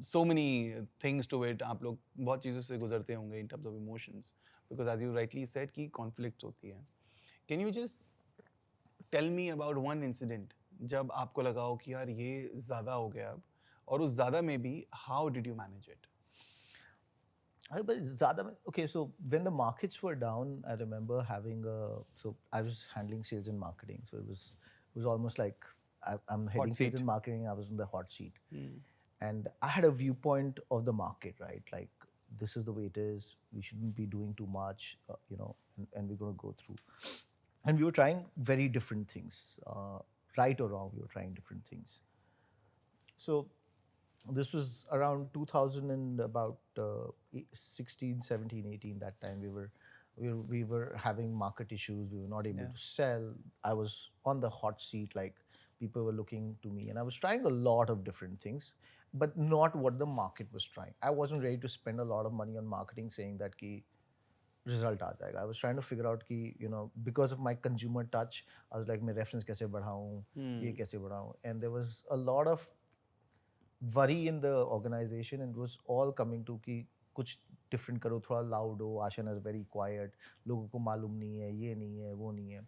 so many things to it. आप लोग बहुत चीज़ों से गुजरते होंगे in terms of emotions. Because as you rightly said, कि conflicts होती हैं. Can you just tell me about one incident जब आपको लगा हो कि यार ये ज़्यादा हो गया अब और उस ज़्यादा में भी how did you manage it? Okay, so when the markets were down, I remember so I was handling sales and marketing. So it was almost like I'm heading sales and marketing. I was in the hot seat. And I had a viewpoint of the market, right? Like, this is the way it is. We shouldn't be doing too much, and we're going to go through. And we were trying very different things. Right or wrong, we were trying different things. So this was around 2000 and about 16, 17, 18. That time we were having market issues. We were not able to sell. I was on the hot seat. Like, people were looking to me, and I was trying a lot of different things, but not what the market was trying. I wasn't ready to spend a lot of money on marketing, saying that ki result aa jayega. I was trying to figure out ki, because of my consumer touch, I was like, मैं reference कैसे बढ़ाऊँ, ये कैसे बढ़ाऊँ, and there was a lot of worry in the organization, and it was all coming to कि कुछ different करो, थोड़ा loud हो, Ashiana is very quiet, लोगों को मालूम नहीं है, ये नहीं है, वो नहीं है.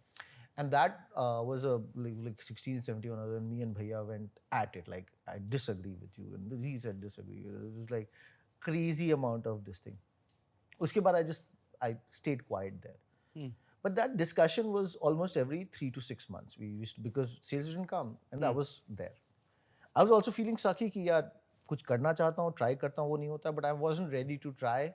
And that was like 16, 17, and me and Bhaiya went at it. Like, I disagree with you, and he said disagree. It was like crazy amount of this thing. Uske baad I stayed quiet there. But that discussion was almost every 3 to 6 months. We used to, because sales didn't come, and I was there. I was also feeling sucky कि यार कुछ करना चाहता हूँ, try करता हूँ, वो नहीं होता. But I wasn't ready to try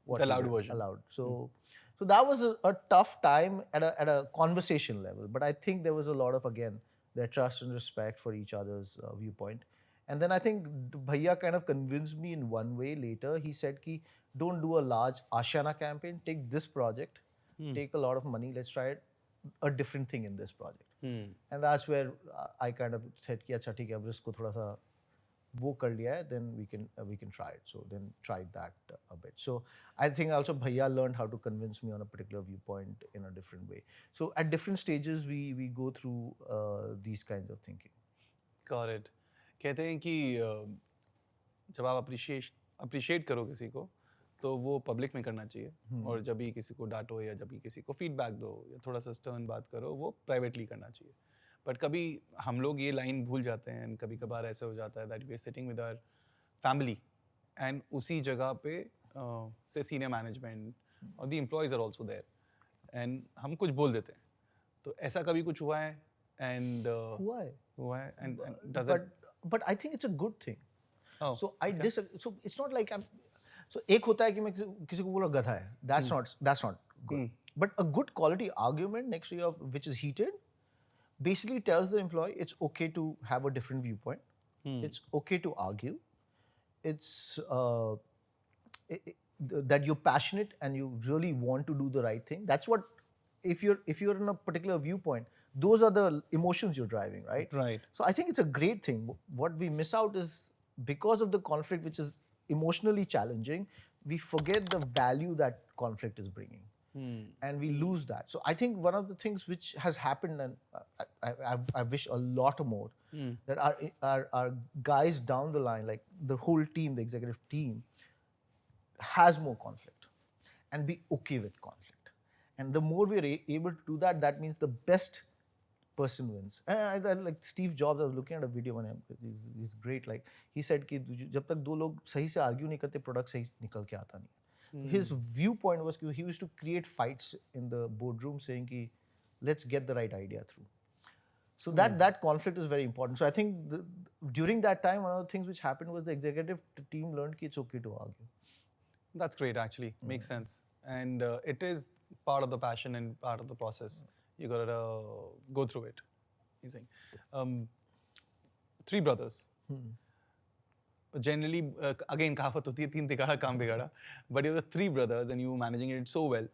The loud version. So that was a tough time at a conversation level. But I think there was a lot of, again, their trust and respect for each other's viewpoint. And then I think Bhaiya kind of convinced me in one way later. He said ki, don't do a large Ashiana campaign. Take this project. Take a lot of money. Let's try a different thing in this project. And that's where I kind of said ki, अच्छा ठीक है, अब इसको थोड़ा सा वो कर लिया है, then we can try it. So then tried that a bit. So I think also Bhaiya learned how to convince me on a particular viewpoint in a different way. So at different stages we go through these kinds of thinking. Got it. कहते हैं कि जब आप appreciate करो किसी को तो वो पब्लिक में करना चाहिए, और जब भी किसी को डांटो या जब भी किसी को फीडबैक दो या थोड़ा सा स्टर्न बात करो, वो प्राइवेटली करना चाहिए. बट कभी हम लोग ये लाइन भूल जाते हैं, कभी कभार ऐसे हो जाता है that we are sitting with our family and उसी जगह पे से सीनियर मैनेजमेंट और the employees are also there and हम कुछ बोल देते हैं. तो ऐसा कभी कुछ हुआ है? एंड हुआ है and does it? But I think it's a good thing. So I disagree. So it's not like so एक होता है कि मैं किसी को बोला गधा है. That's not good. But a good quality argument next to you which is heated basically tells the employee it's okay to have a different viewpoint. It's okay to argue. It's that you're passionate and you really want to do the right thing. That's what if you're in a particular viewpoint, those are the emotions you're driving, right? Right. So I think it's a great thing. What we miss out is because of the conflict, which is emotionally challenging, we forget the value that conflict is bringing. And we lose that. So I think one of the things which has happened, and I wish a lot more, that our guys down the line, like the whole team, the executive team, has more conflict and be okay with conflict. And the more we're able to do that, that means the best person wins. And like Steve Jobs, I was looking at a video on him. He's great. Like he said कि जब तक दो लोग सही से argue नहीं करते, product सही निकल के आता नहीं. His viewpoint was he used to create fights in the boardroom, saying कि let's get the right idea through. So that conflict is very important. So I think during that time, one of the things which happened was the executive team learned कि it's okay to argue. That's great, actually. Makes sense. And it is part of the passion and part of the process. You gotta go through it. Amazing. 3 brothers. Generally, again, कहावत होती है 3 तिगाड़ा काम बिगाड़ा. But you're the 3 brothers and you managing it so well.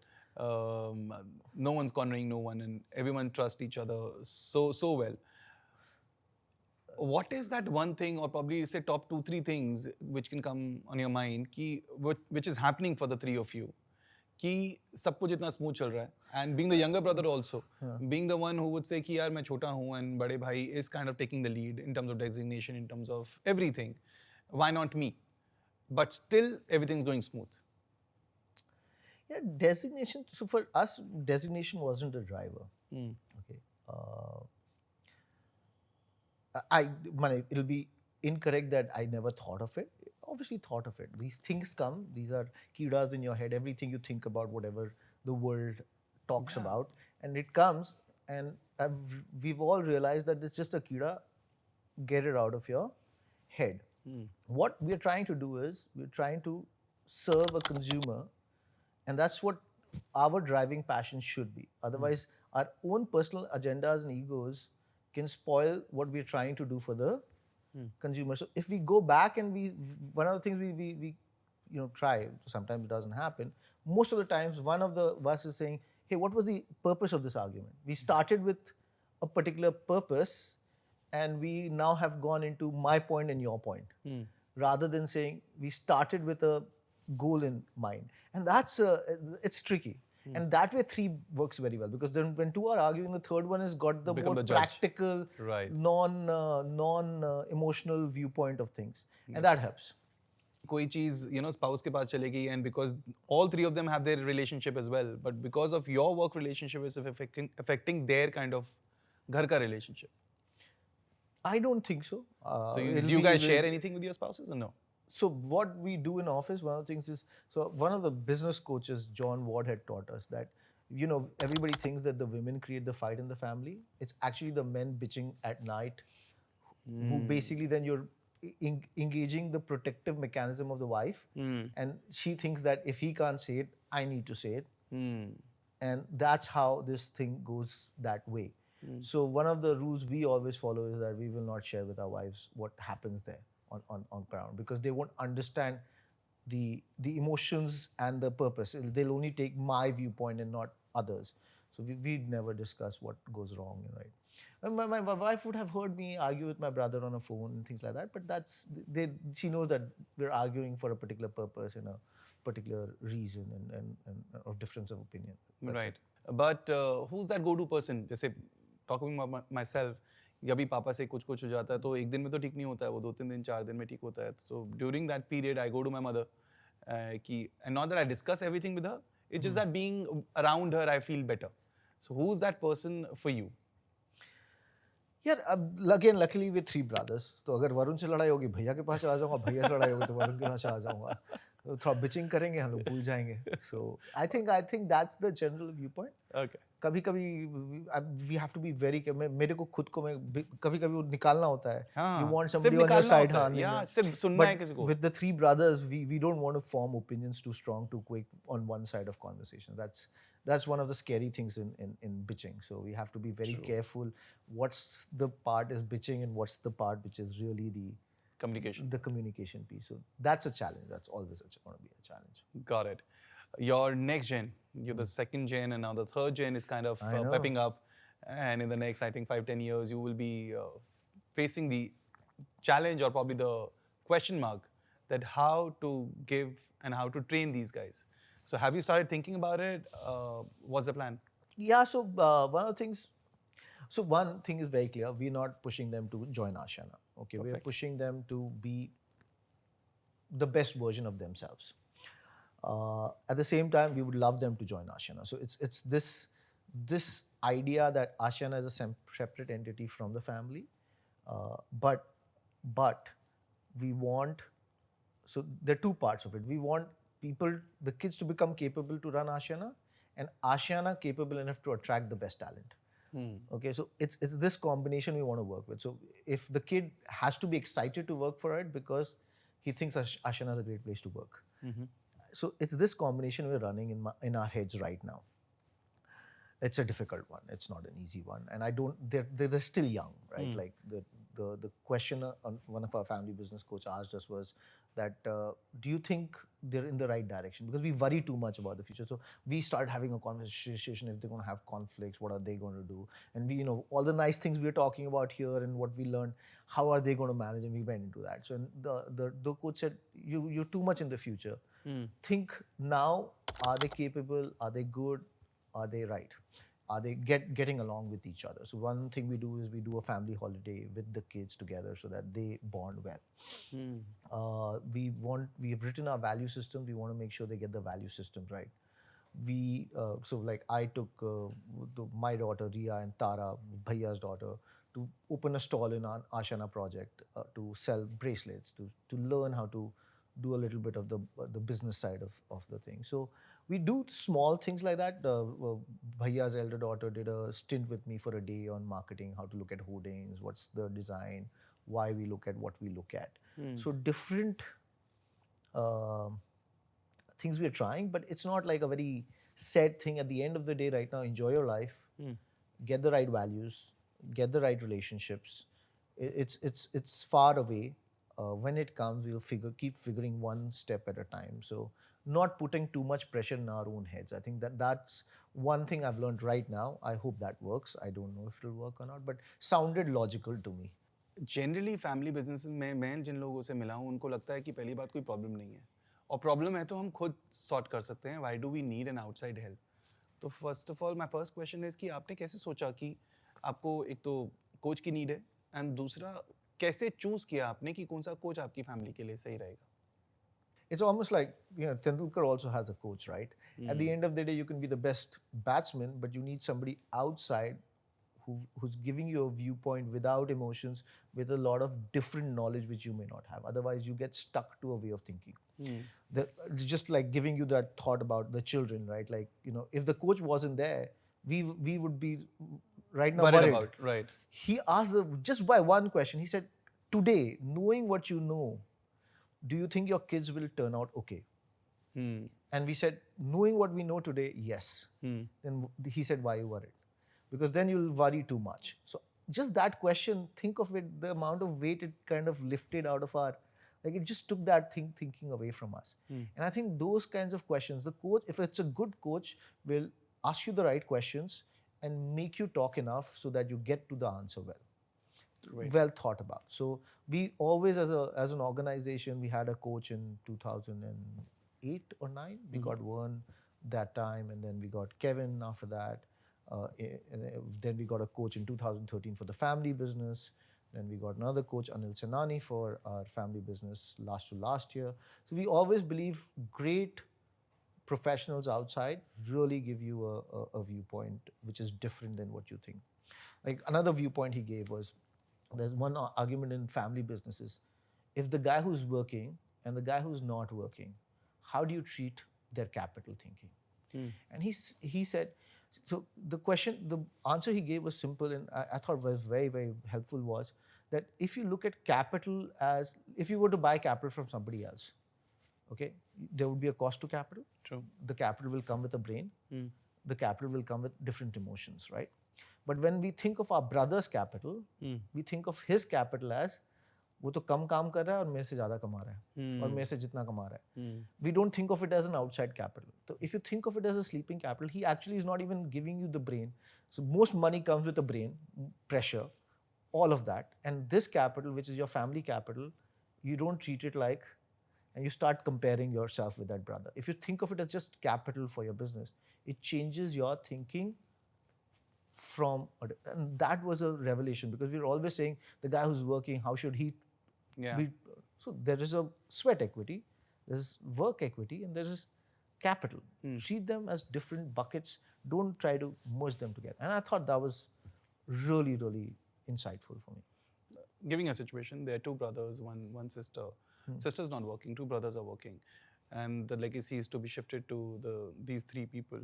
No one's cornering no one and everyone trusts each other so well. What is that one thing, or probably say top 2-3 things which can come on your mind which is happening for the 3 of you? कि सब कुछ इतना smooth चल रहा है, and being the younger brother also, being the one who would say कि यार मैं छोटा हूँ and बड़े भाई is kind of taking the lead in terms of designation, in terms of everything. Why not me? But still everything's going smooth. Yeah, designation. So for us, designation wasn't a driver. Okay. It'll be incorrect that I never thought of it. Obviously thought of it. These things come. These are kidas in your head. Everything you think about, whatever the world talks about, and it comes. And we've all realized that it's just a kida. Get it out of your head. What we're trying to do is we're trying to serve a consumer, and that's what our driving passion should be. Otherwise, our own personal agendas and egos can spoil what we're trying to do for the consumer. So if we go back and one of the things we try, sometimes it doesn't happen. Most of the times, one of us is saying, "Hey, what was the purpose of this argument?" We started with a particular purpose, and we now have gone into my point and your point, rather than saying we started with a goal in mind. And that's it's tricky. And that way 3 works very well, because then when 2 are arguing, the third one has got the Become more the judge. practical, Right. non emotional viewpoint of things, and that helps. कोई चीज spouse के पास चलेगी, and because all 3 of them have their relationship as well, but because of your work relationship is affecting their kind of घर का relationship. I don't think so. So do you guys share anything with your spouses or no? So what we do in office, one of the things is, so one of the business coaches, John Ward, had taught us that, everybody thinks that the women create the fight in the family. It's actually the men bitching at night, who basically then you're engaging the protective mechanism of the wife, and she thinks that if he can't say it, I need to say it, and that's how this thing goes that way. So one of the rules we always follow is that we will not share with our wives what happens there on ground, because they won't understand the emotions and the purpose. They'll only take my viewpoint and not others. So we'd never discuss what goes wrong, right? And my wife would have heard me argue with my brother on a phone and things like that, but she knows that we're arguing for a particular purpose and a particular reason and of difference of opinion. That's Right. But who's that go-to person? जैसे talking about myself, जब भी पापा से कुछ हो जाता है तो एक दिन में तो ठीक नहीं होता है, वो 2-3 दिन 4 दिन में ठीक होता है. So during that period, I go to my mother, and not that I discuss everything with her, it's just that being around her, I feel better. So who's that person for you? यार again, luckily we're 3 brothers. तो अगर वरुण से लड़ाई होगी, भैया के पास चला जाऊंगा, भैया से लड़ाई होगी तो वरुण के पास चला जाऊंगा. तो थोड़ा bitching करेंगे, हम लोग भूल जाएंगे. So I think that's the general viewpoint. Okay. कभी-कभी we have to be very careful. मेरे को खुद को कभी-कभी वो निकालना होता है. हाँ, You want सिर्फ somebody on your निकालना side. होता है. Yeah, सिर्फ सुनना है किसी को. With the 3 brothers, we don't want to form opinions too strong, too quick on one side of conversation. That's one of the scary things in bitching. So we have to be very careful. What's the part is bitching and what's the part which is really the Communication. communication piece. So that's a challenge. That's always going to be a challenge. Got it. your next gen, you're the second gen, and now the third gen is kind of I know. pepping up. And in the next, I think 5-10 years, you will be facing the challenge or probably the question mark that how to give and how to train these guys. So have you started thinking about it? What's the plan? Yeah, so one thing is very clear. We're not pushing them to join Ashiana. Okay, we're Perfect. pushing them to be the best version of themselves. At the same time, we would love them to join Ashiana. So it's this idea that Ashiana is a separate entity from the family, but we want, so there are two parts of it. We want the kids to become capable to run Ashiana, and Ashiana capable enough to attract the best talent. Okay, so it's this combination we want to work with. So if the kid has to be excited to work for it because he thinks Ashiana is a great place to work. So it's this combination we're running in our heads right now. It's a difficult one. It's not an easy one, and I don't. They're still young, right? Like the question one of our family business coach asked us was that do you think they're in the right direction? Because we worry too much about the future. So we started having a conversation if they're going to have conflicts, what are they going to do? And we, all the nice things we're talking about here and what we learned, how are they going to manage? And we went into that. So and the coach said, you're too much in the future. Think now, are they capable? Are they good? Are they right? Are they getting along with each other? So one thing we do is we do a family holiday with the kids together so that they bond well. We have written our value system. We want to make sure they get the value systems right. So like I took my daughter Ria and Tara, Bhaiya's daughter, to open a stall in our Ashiana project to sell bracelets, to learn how to do a little bit of the business side of the thing. So we do small things like that. Bhaiya's elder daughter did a stint with me for a day on marketing, how to look at hoardings, what's the design, why we look at what we look at. So different things we're trying, but it's not like a very set thing. At the end of the day, right now, enjoy your life, get the right values, get the right relationships. It's far away. When it comes, we'll keep figuring one step at a time. So not putting too much pressure in our own heads. I think that's one thing I've learned right now. I hope that works. I don't know if it'll work or not, but sounded logical to me. Generally family business में मैं जिन लोगों से मिला हूँ उनको लगता है कि पहली बात कोई प्रॉब्लम नहीं है और प्रॉब्लम है तो हम खुद सॉर्ट कर सकते हैं. Why do we need an outside help? तो first of all my first question is कि आपने कैसे सोचा कि आपको एक तो कोच की नीड है एंड दूसरा कैसे चूज किया आपने कि कौन सा कोच आपकी फैमिली के लिए सही रहेगा? It's almost like, Tendulkar also has a coach, right? At the end of the day, you can be the best batsman, but you need somebody outside who's giving you a viewpoint without emotions, with a lot of different knowledge which you may not have. Otherwise, you get stuck to a way of thinking. It's just like giving you that thought about the children, right? Like, if the coach wasn't there, we would be right now worried about, right? He asked just by one question. He said, today, knowing what you know, do you think your kids will turn out okay? And we said, knowing what we know today, yes. Then he said, why are you worried? Because then you'll worry too much. So just that question, think of it, the amount of weight it kind of lifted out of it just took that thinking away from us. And I think those kinds of questions, the coach, if it's a good coach, will ask you the right questions and make you talk enough so that you get to the answer well. Great. Well thought about. So we always, as an organization, we had a coach in 2008 or 9. We got Vern that time, and then we got Kevin after that. And then we got a coach in 2013 for the family business. Then we got another coach, Anil Senani, for our family business last year. So we always believe great professionals outside really give you a viewpoint which is different than what you think. Like another viewpoint he gave was, there's one argument in family businesses. If the guy who's working and the guy who's not working, how do you treat their capital thinking? And he said, so the answer he gave was simple, and I thought was very, very helpful, was that if you look at capital as, if you were to buy capital from somebody else, okay, there would be a cost to capital. True. The capital will come with a brain. The capital will come with different emotions, right? But when we think of our brother's capital, we think of his capital as वो तो कम काम कर रहा है और मेरे से ज़्यादा कमा रहा है और मेरे से जितना कमा रहा है. We don't think of it as an outside capital. So if you think of it as a sleeping capital, he actually is not even giving you the brain. So most money comes with the brain, pressure, all of that. And this capital, which is your family capital, you don't treat it like, and you start comparing yourself with that brother. If you think of it as just capital for your business, it changes your thinking and that was a revelation, because we were always saying the guy who's working, how should he be? So there is a sweat equity, there's work equity, and there is capital. Treat them as different buckets. Don't try to merge them together. And I thought that was really, really insightful for me. Giving a situation, there are two brothers, one sister. Sister's not working, two brothers are working, and the legacy is to be shifted to these three people.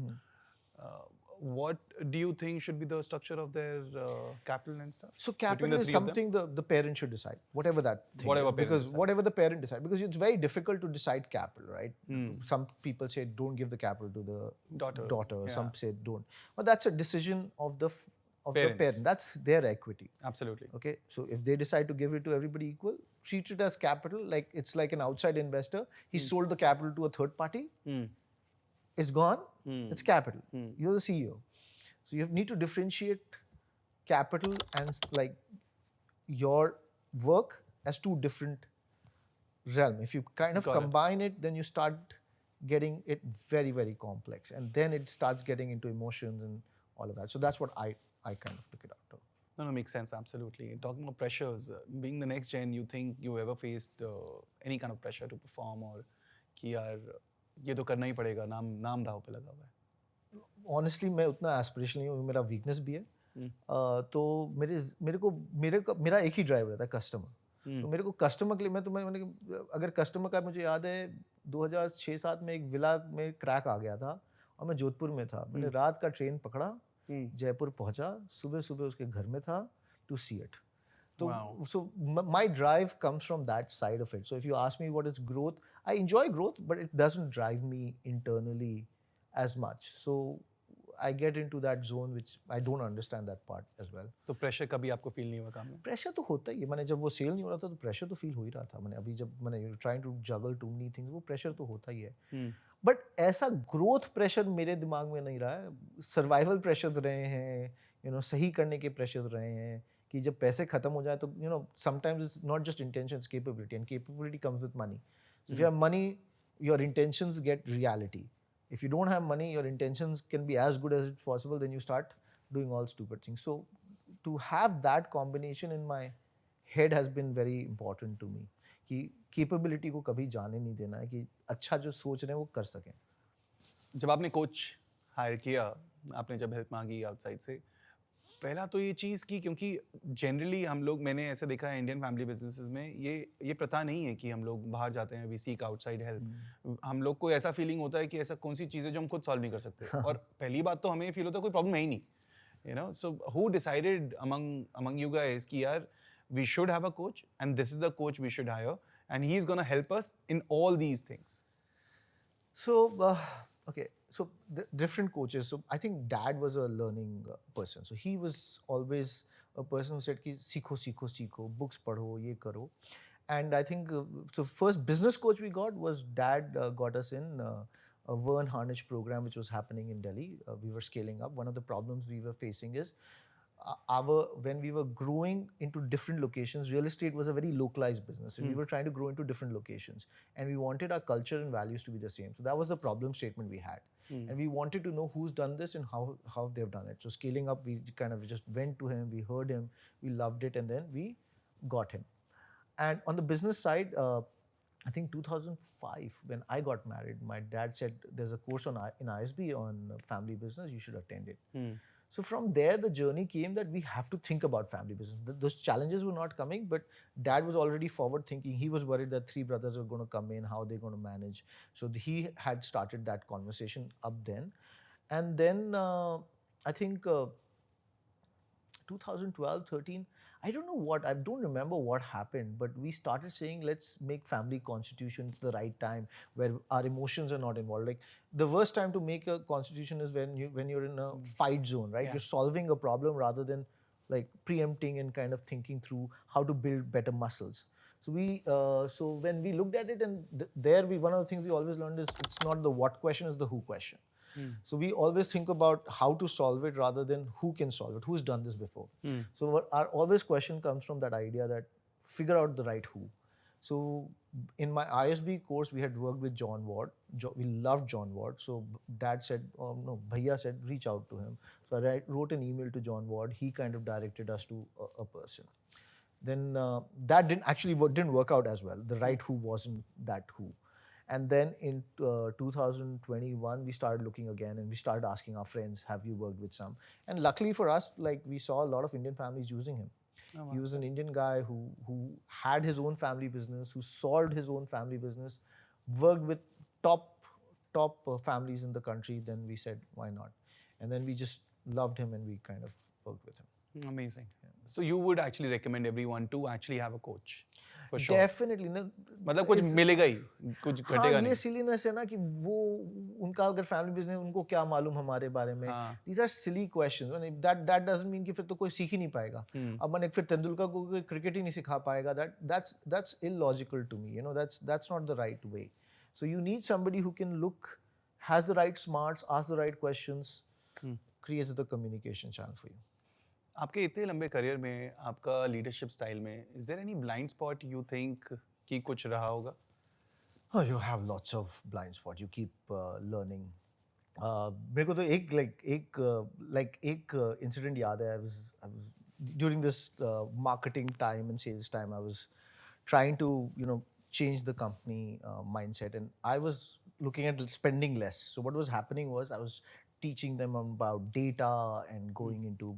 What do you think should be the structure of their capital and stuff? So capital is something the parent should decide, whatever that thing Whatever is, parent because decide. whatever the parent decide, because it's very difficult to decide capital, right? Some people say don't give the capital to the daughter. Yeah. Some say don't, but that's a decision of the Parents. parent. That's their equity. Absolutely. Okay, so if they decide to give it to everybody equal, treat it as capital, like it's like an outside investor. He sold the capital to a third party. It's gone. It's capital. You're the CEO. So you need to differentiate capital and like your work as two different realms. If you kind of combine it, then you start getting it very, very complex. And then it starts getting into emotions and all of that. So that's what I kind of took it out of. No, makes sense, absolutely. Talking about pressures, being the next gen, you think you ever faced any kind of pressure to perform, or कि यार ये तो करना ही पड़ेगा, नाम दाव पे लगा हुआ है? Honestly, मैं उतना एस्पिरेशनल नहीं हूँ, मेरा वीकनेस भी है. तो मेरा एक ही ड्राइव रहता है, कस्टमर. तो मेरे को कस्टमर के लिए मैंने अगर कस्टमर का, मुझे याद है 2006-07 में एक विला में क्रैक आ गया था और मैं जोधपुर में था. मैंने रात का ट्रेन पकड़ा, जयपुर पहुंचा, सुबह उसके घर में था to see it. So my drive comes from that side of it. So if you ask me what is growth, I enjoy growth, but it doesn't drive me internally as much. So I get into that zone which I don't understand that part as well. तो pressure कभी आपको feel नहीं हुआ काम में? Pressure तो होता ही है. मैंने जब वो सेल नहीं हो रहा था तो प्रेशर तो फील हो ही रहा था. मैंने अभी जब मैंने trying to juggle too many things, वो प्रेशर तो होता ही है. बट ऐसा ग्रोथ प्रेशर मेरे दिमाग में नहीं रहा है. सर्वाइवल प्रेशर रहे हैं, सही करने के प्रेशर रहे हैं कि जब पैसे खत्म हो जाए तो sometimes it's not just intention, it's capability, and capability comes with money. So if you have money, your intentions get reality. If you don't have money, your intentions can be as good as it's possible, then you start doing all stupid things. So to have that combination in my head has been very important to me, कि capability को कभी जाने नहीं देना है, कि अच्छा जो सोच रहे हैं वो कर सकें. जब आपने कोच हायर किया, आपने जब हेल्प मांगी आउटसाइड से, पहला तो ये चीज़ की, क्योंकि जनरली हम लोग, मैंने ऐसे देखा है इंडियन फैमिली बिजनेसेस में, ये प्रथा नहीं है कि हम लोग बाहर जाते हैं, वी सीक आउटसाइड हेल्प. हम लोग को ऐसा फीलिंग होता है कि ऐसा कौन सी चीज़ है जो हम खुद सॉल्व नहीं कर सकते. और पहली बात तो हमें फील होता है कोई प्रॉब्लम है ही नहीं. So who decided among you guys कि यार we should have a coach and this is the coach we should hire and he is gonna help us in all these things? So okay, so different coaches. So I think dad was a learning person. So he was always a person who said ki सीखो, books पढ़ो, ये करो. And I think so first business coach we got was dad got us in a Vern Harnish program which was happening in Delhi. We were scaling up. One of the problems we were facing is when we were growing into different locations, real estate was a very localized business. And we were trying to grow into different locations. And we wanted our culture and values to be the same. So that was the problem statement we had. And we wanted to know who's done this and how they've done it. So scaling up, we kind of just went to him, we heard him, we loved it, and then we got him. And on the business side, I think 2005, when I got married, my dad said, there's a course in ISB on family business, you should attend it. So from there, the journey came that we have to think about family business. Those challenges were not coming, but dad was already forward thinking. He was worried that 3 brothers were going to come in, how they're going to manage. So he had started that conversation up then. And then I think 2012, 13, I don't know what, I don't remember what happened, but we started saying, let's make family constitutions the right time where our emotions are not involved. Like the worst time to make a constitution is when you're in a fight zone, right? You're solving a problem rather than like preempting and kind of thinking through how to build better muscles. So when we looked at it, and there one of the things we always learned is it's not the what question, it's the who question. So we always think about how to solve it rather than who can solve it, who's done this before. So our always question comes from that idea that figure out the right who. So in my ISB course, we had worked with John Ward. We loved John Ward. So Dad said, no, Bhaiya said, reach out to him. So I wrote an email to John Ward. He kind of directed us to a person. Then that didn't work out as well. The right who wasn't that who. And then in 2021, we started looking again and we started asking our friends, have you worked with some? And luckily for us, like we saw a lot of Indian families using him. Oh, wow. He was an Indian guy who had his own family business, who solved his own family business, worked with top families in the country. Then we said, why not? And then we just loved him and we kind of worked with him. Amazing. Yeah. So you would actually recommend everyone to actually have a coach? For sure. Definitely. मतलब कुछ मिलेगा ही, कुछ घटेगा नहीं. ये silliness है ना कि वो उनका अगर family business उनको क्या मालूम हमारे बारे में. These are silly questions. That doesn't mean कि फिर तो कोई सीख ही नहीं पाएगा. अब मैंने फिर तेंदुलकर को कोई क्रिकेट ही नहीं सिखा पाएगा. That's illogical to me. You know, that's not the right way. So you need somebody who can look, has the right smarts, ask the right questions, creates the communication channel for you. आपके इतने लंबे career में आपका leadership style में is there any blind spot you think कि कुछ रहा होगा? Oh, you have lots of blind spot. You keep learning. मेरे को तो एक incident याद है. I was during this marketing time and sales time, I was trying to change the company mindset, and I was looking at spending less. So what was happening was I was teaching them about data and going into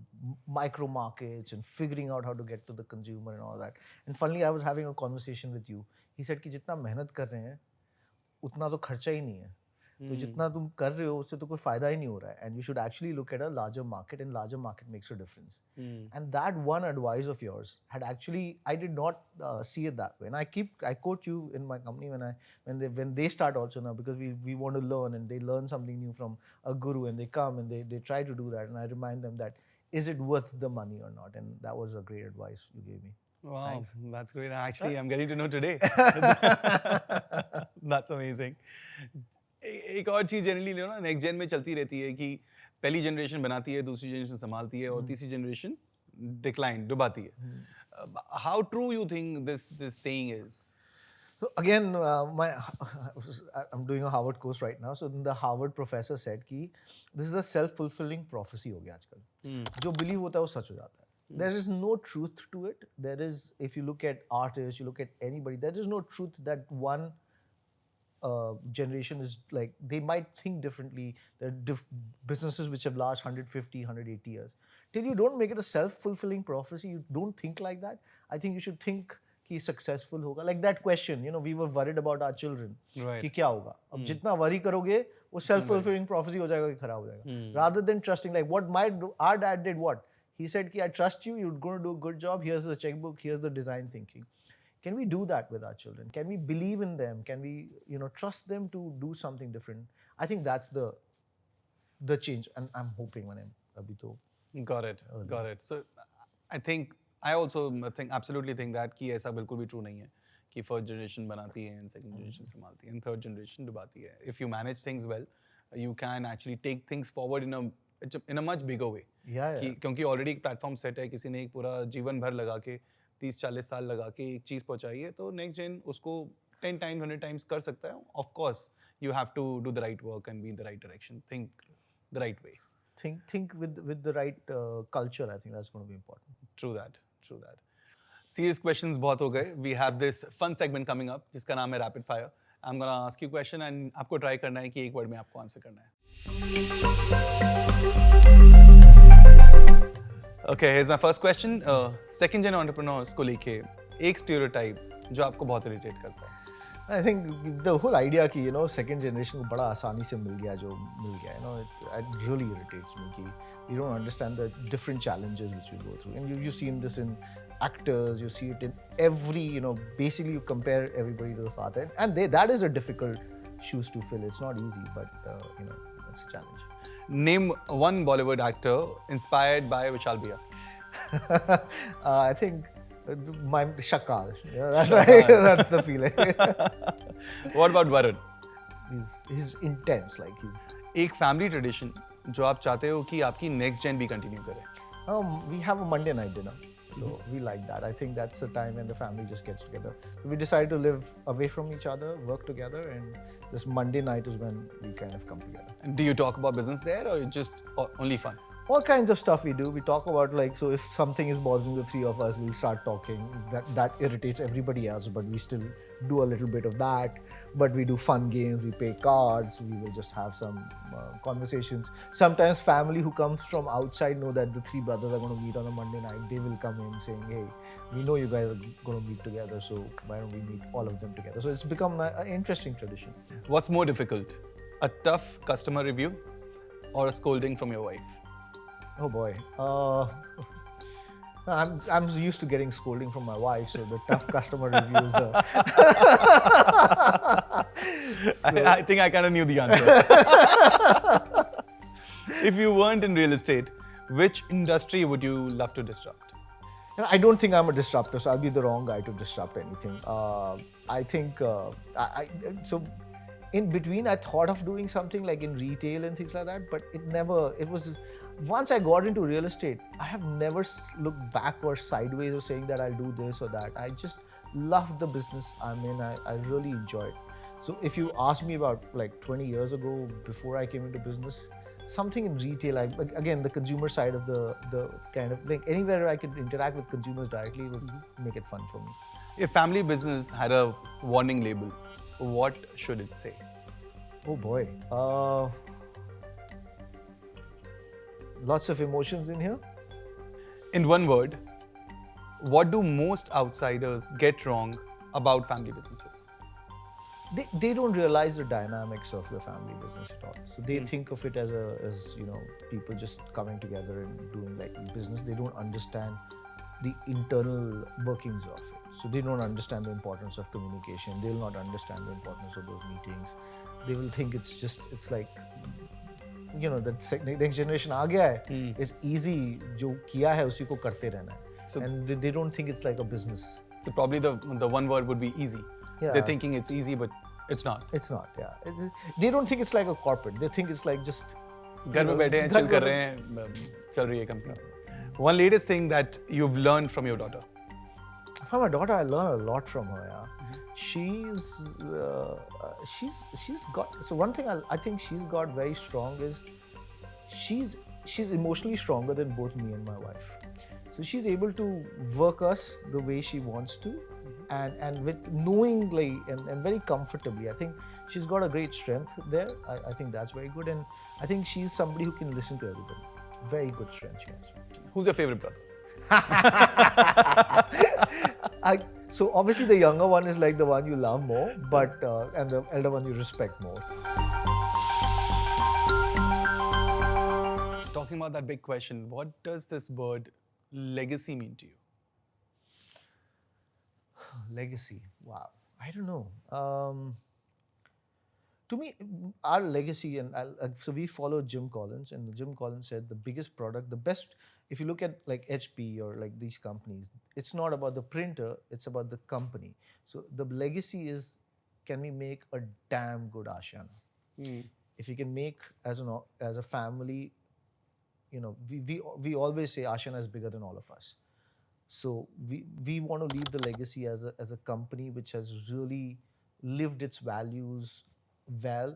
micro markets and figuring out how to get to the consumer and all that. And finally, I was having a conversation with you. He said कि जितना मेहनत कर रहे हैं, उतना तो खर्चा ही नहीं है. तो जितना तुम कर रहे हो उससे तो कोई फायदा ही नहीं हो रहा है. And you should actually look at a larger market, and larger market makes a difference. And that one advice of yours had actually, I did not see it that way. And I quote you in my company when they start also now, because we want to learn and they learn something new from a guru and they come and they try to do that. And I remind them that, is it worth the money or not? And that was a great advice you gave me. Wow, thanks. That's great. Actually, I'm getting to know today. That's amazing. एक और चीज generally ना next gen में चलती रहती है कि पहली जनरेशन बनाती है, दूसरी जनरेशन संभालती है और तीसरी जनरेशन डिक्लाइन डुबाती है. How true you think this saying is? So again, I'm doing a Harvard course right now. So the Harvard professor said कि this is a self-fulfilling prophecy हो गया आजकल. जो believe होता है वो सच हो जाता है. There is no truth to it. There is, if you look at artists, you look at anybody, there is no truth that one generation is like, they might think differently. There are businesses which have lasted 150, 180 years. Till you don't make it a self-fulfilling prophecy, you don't think like that. I think you should think कि successful होगा. Like that question, we were worried about our children. Right. कि क्या होगा. अब जितना worry करोगे, वो self-fulfilling prophecy हो जाएगा कि खराब हो जाएगा. Rather than trusting, like what our dad did, what? He said कि I trust you, you're going to do a good job, here's the checkbook, here's the design thinking. Can we do that with our children? Can we believe in them? Can we, trust them to do something different? I think that's the change, and I'm hoping when I'm abhi to. Got it. So I also absolutely think that कि ऐसा बिल्कुल भी true नहीं है कि first generation बनाती है and second generation संभालती है and third generation डुबाती है. If you manage things well, you can actually take things forward in a much bigger way. Yeah. क्योंकि already एक platform set है, किसी ने एक पूरा जीवन भर लगा के 30-40 साल लगा के एक चीज पहुंचाई है, तो नेक्स्ट जेन उसको 10 times 100 times कर सकता है. Of course you have to do the right work and be in the right direction, think the right way, think with the right culture. I think that's going to be important. True that. Serious questions बहुत हो गए. We have this fun segment coming up जिसका नाम है rapid fire. I'm gonna ask you a question and आपको try करना है कि एक word में आपको answer करना है. Okay, here's my first question. Second gen entrepreneurs को लेके एक stereotype जो आपको बहुत irritate करता है. I think the whole idea कि second generation को बड़ा आसानी से मिल गया, it really irritates me कि you don't understand the different challenges which we go through. And you've seen this in actors, you see it in every, basically you compare everybody to the father. And that is a difficult shoes to fill. It's not easy, but it's a challenge. Name one Bollywood actor inspired by Vishal Bhaiya. I think My shakal. Yeah, that's right. That's the feeling. What about Varun? He's intense. Like he's. एक family tradition जो आप चाहते हो कि आपकी next gen भी continue करे. We have a Monday night dinner, so we like that. I think that's the time when the family just gets together. So we decided to live away from each other, work together, and this Monday night is when we kind of come together. And do you talk about business there or just only fun? All kinds of stuff we do. We talk about like, so if something is bothering the three of us, we'll start talking. That irritates everybody else, but we still do a little bit of that. But we do fun games, we play cards, we will just have some conversations. Sometimes family who comes from outside know that the three brothers are going to meet on a Monday night. They will come in saying, hey, we know you guys are going to meet together, so why don't we meet all of them together? So it's become an interesting tradition. What's more difficult, a tough customer review or a scolding from your wife? Oh boy. I'm used to getting scolding from my wife, so the tough customer reviews. I think I kind of knew the answer. If you weren't in real estate, which industry would you love to disrupt? I don't think I'm a disruptor, so I'll be the wrong guy to disrupt anything. I think so. In between, I thought of doing something like in retail and things like that, but it was. Once I got into real estate, I have never looked back or sideways or saying that I'll do this or that. I just love the business I'm in. I really enjoy it. So if you ask me about like 20 years ago, before I came into business, something in retail, again, the consumer side of the kind of like anywhere I could interact with consumers directly would make it fun for me. If family business had a warning label, what should it say? Oh boy. Lots of emotions in here. In one word, what do most outsiders get wrong about family businesses? They don't realize the dynamics of the family business at all. So they think of it as people just coming together and doing like business. They don't understand the internal workings of it. So they don't understand the importance of communication. They will not understand the importance of those meetings. They will think it's like, the next generation आ गया है. It's easy. जो किया है उसी को करते रहना है. So and they don't think it's like a business. So probably the one word would be easy. Yeah. They're thinking it's easy, but it's not. It's not. Yeah. They don't think it's like a corporate. They think it's like just. घर में बैठे हैं, chill कर रहे हैं, चल रही है company. One latest thing that you've learned from your daughter. From my daughter, I learn a lot from her. Yeah. She's got. So one thing I think she's got very strong is she's emotionally stronger than both me and my wife. So she's able to work us the way she wants to, and with knowingly and very comfortably. I think she's got a great strength there. I think that's very good, and I think she's somebody who can listen to everybody. Very good strength she has. Who's your favorite brother? So obviously the younger one is like the one you love more, but and the elder one you respect more. Talking about that big question, what does this word legacy mean to you? Legacy. Wow. I don't know. To me, our legacy, and so we follow Jim Collins, and Jim Collins said the biggest product, the best, if you look at like HP or like these companies, it's not about the printer, it's about the company. So the legacy is, can we make a damn good Ashiana? If you can make as a family, we always say Ashiana is bigger than all of us. So we want to leave the legacy as a company which has really lived its values well,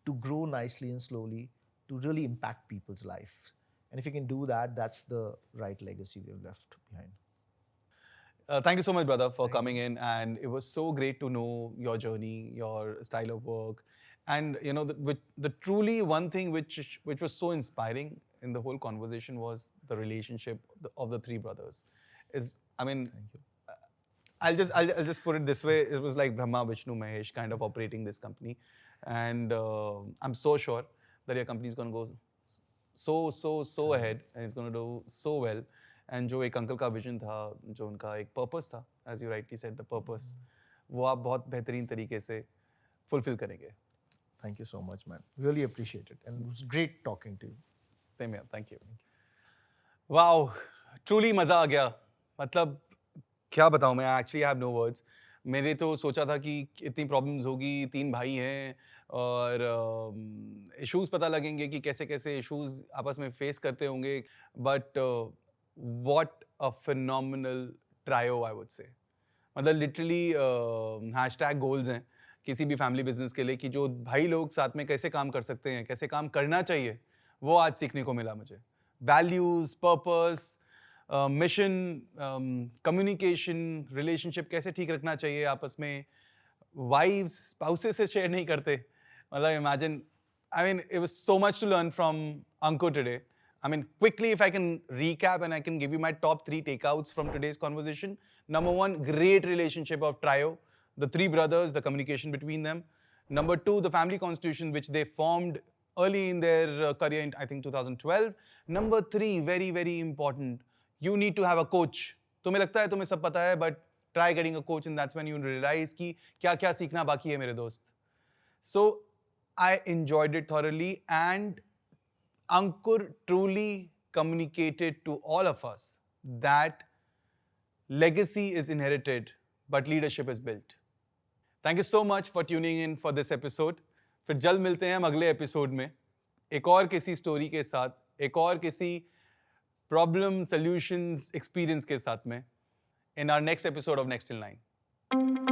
to grow nicely and slowly, to really impact people's lives. And if you can do that, that's the right legacy we've left behind. Thank you so much, brother, for coming in. And it was so great to know your journey, your style of work. And, the truly one thing which was so inspiring in the whole conversation was the relationship of the three brothers. Thank you. I'll just put it this way. It was like Brahma, Vishnu, Mahesh kind of operating this company. And I'm so sure that your company is going to go so ahead, and it's going to do so well. And जो एक uncle का vision था, जो उनका एक purpose था, as you rightly said, the purpose, वो आप बहुत बेहतरीन तरीके से fulfill करेंगे. Thank you so much, man. Really appreciate it. And it was great talking to you. Same here. Thank you. Wow, truly मजा आ गया. मतलब क्या बताऊँ मैं, actually I have no words. मेरे तो सोचा था कि इतनी प्रॉब्लम्स होगी, 3 भाई हैं और इश्यूज़ पता लगेंगे कि कैसे-कैसे इश्यूज़ आपस में फेस करते होंगे, but what a phenomenal trio I would say. मतलब लिटरली हैशटैग गोल्स हैं किसी भी फैमिली बिजनेस के लिए कि जो भाई लोग साथ में कैसे काम कर सकते हैं, कैसे काम करना चाहिए, वो आज सीखने को मिला मुझे। Values, purpose, mission, communication, relationship कैसे ठीक रखना चाहिए आपस में, वाइव्स स्पाउसेस से शेयर नहीं करते। मतलब imagine, I mean, it was so much to learn from Ankur today. I mean, quickly, if I can recap and I can give you my top 3 takeouts from today's conversation. Number 1, great relationship of trio, the 3 brothers, the communication between them. Number 2, the family constitution which they formed early in their career in, I think, 2012. Number 3, very, very important, you need to have a coach. तुम्हें लगता है तुम्हें सब पता है, but try getting a coach and that's when you realize कि क्या-क्या सीखना बाकी है मेरे दोस्त. So, I enjoyed it thoroughly, and Ankur truly communicated to all of us that legacy is inherited, but leadership is built. Thank you so much for tuning in for this episode. फिर जल्द मिलते हैं हम अगले episode में एक और किसी स्टोरी के साथ, एक और किसी प्रॉब्लम सॉल्यूशंस एक्सपीरियंस के साथ में, in our next episode of Next in Line.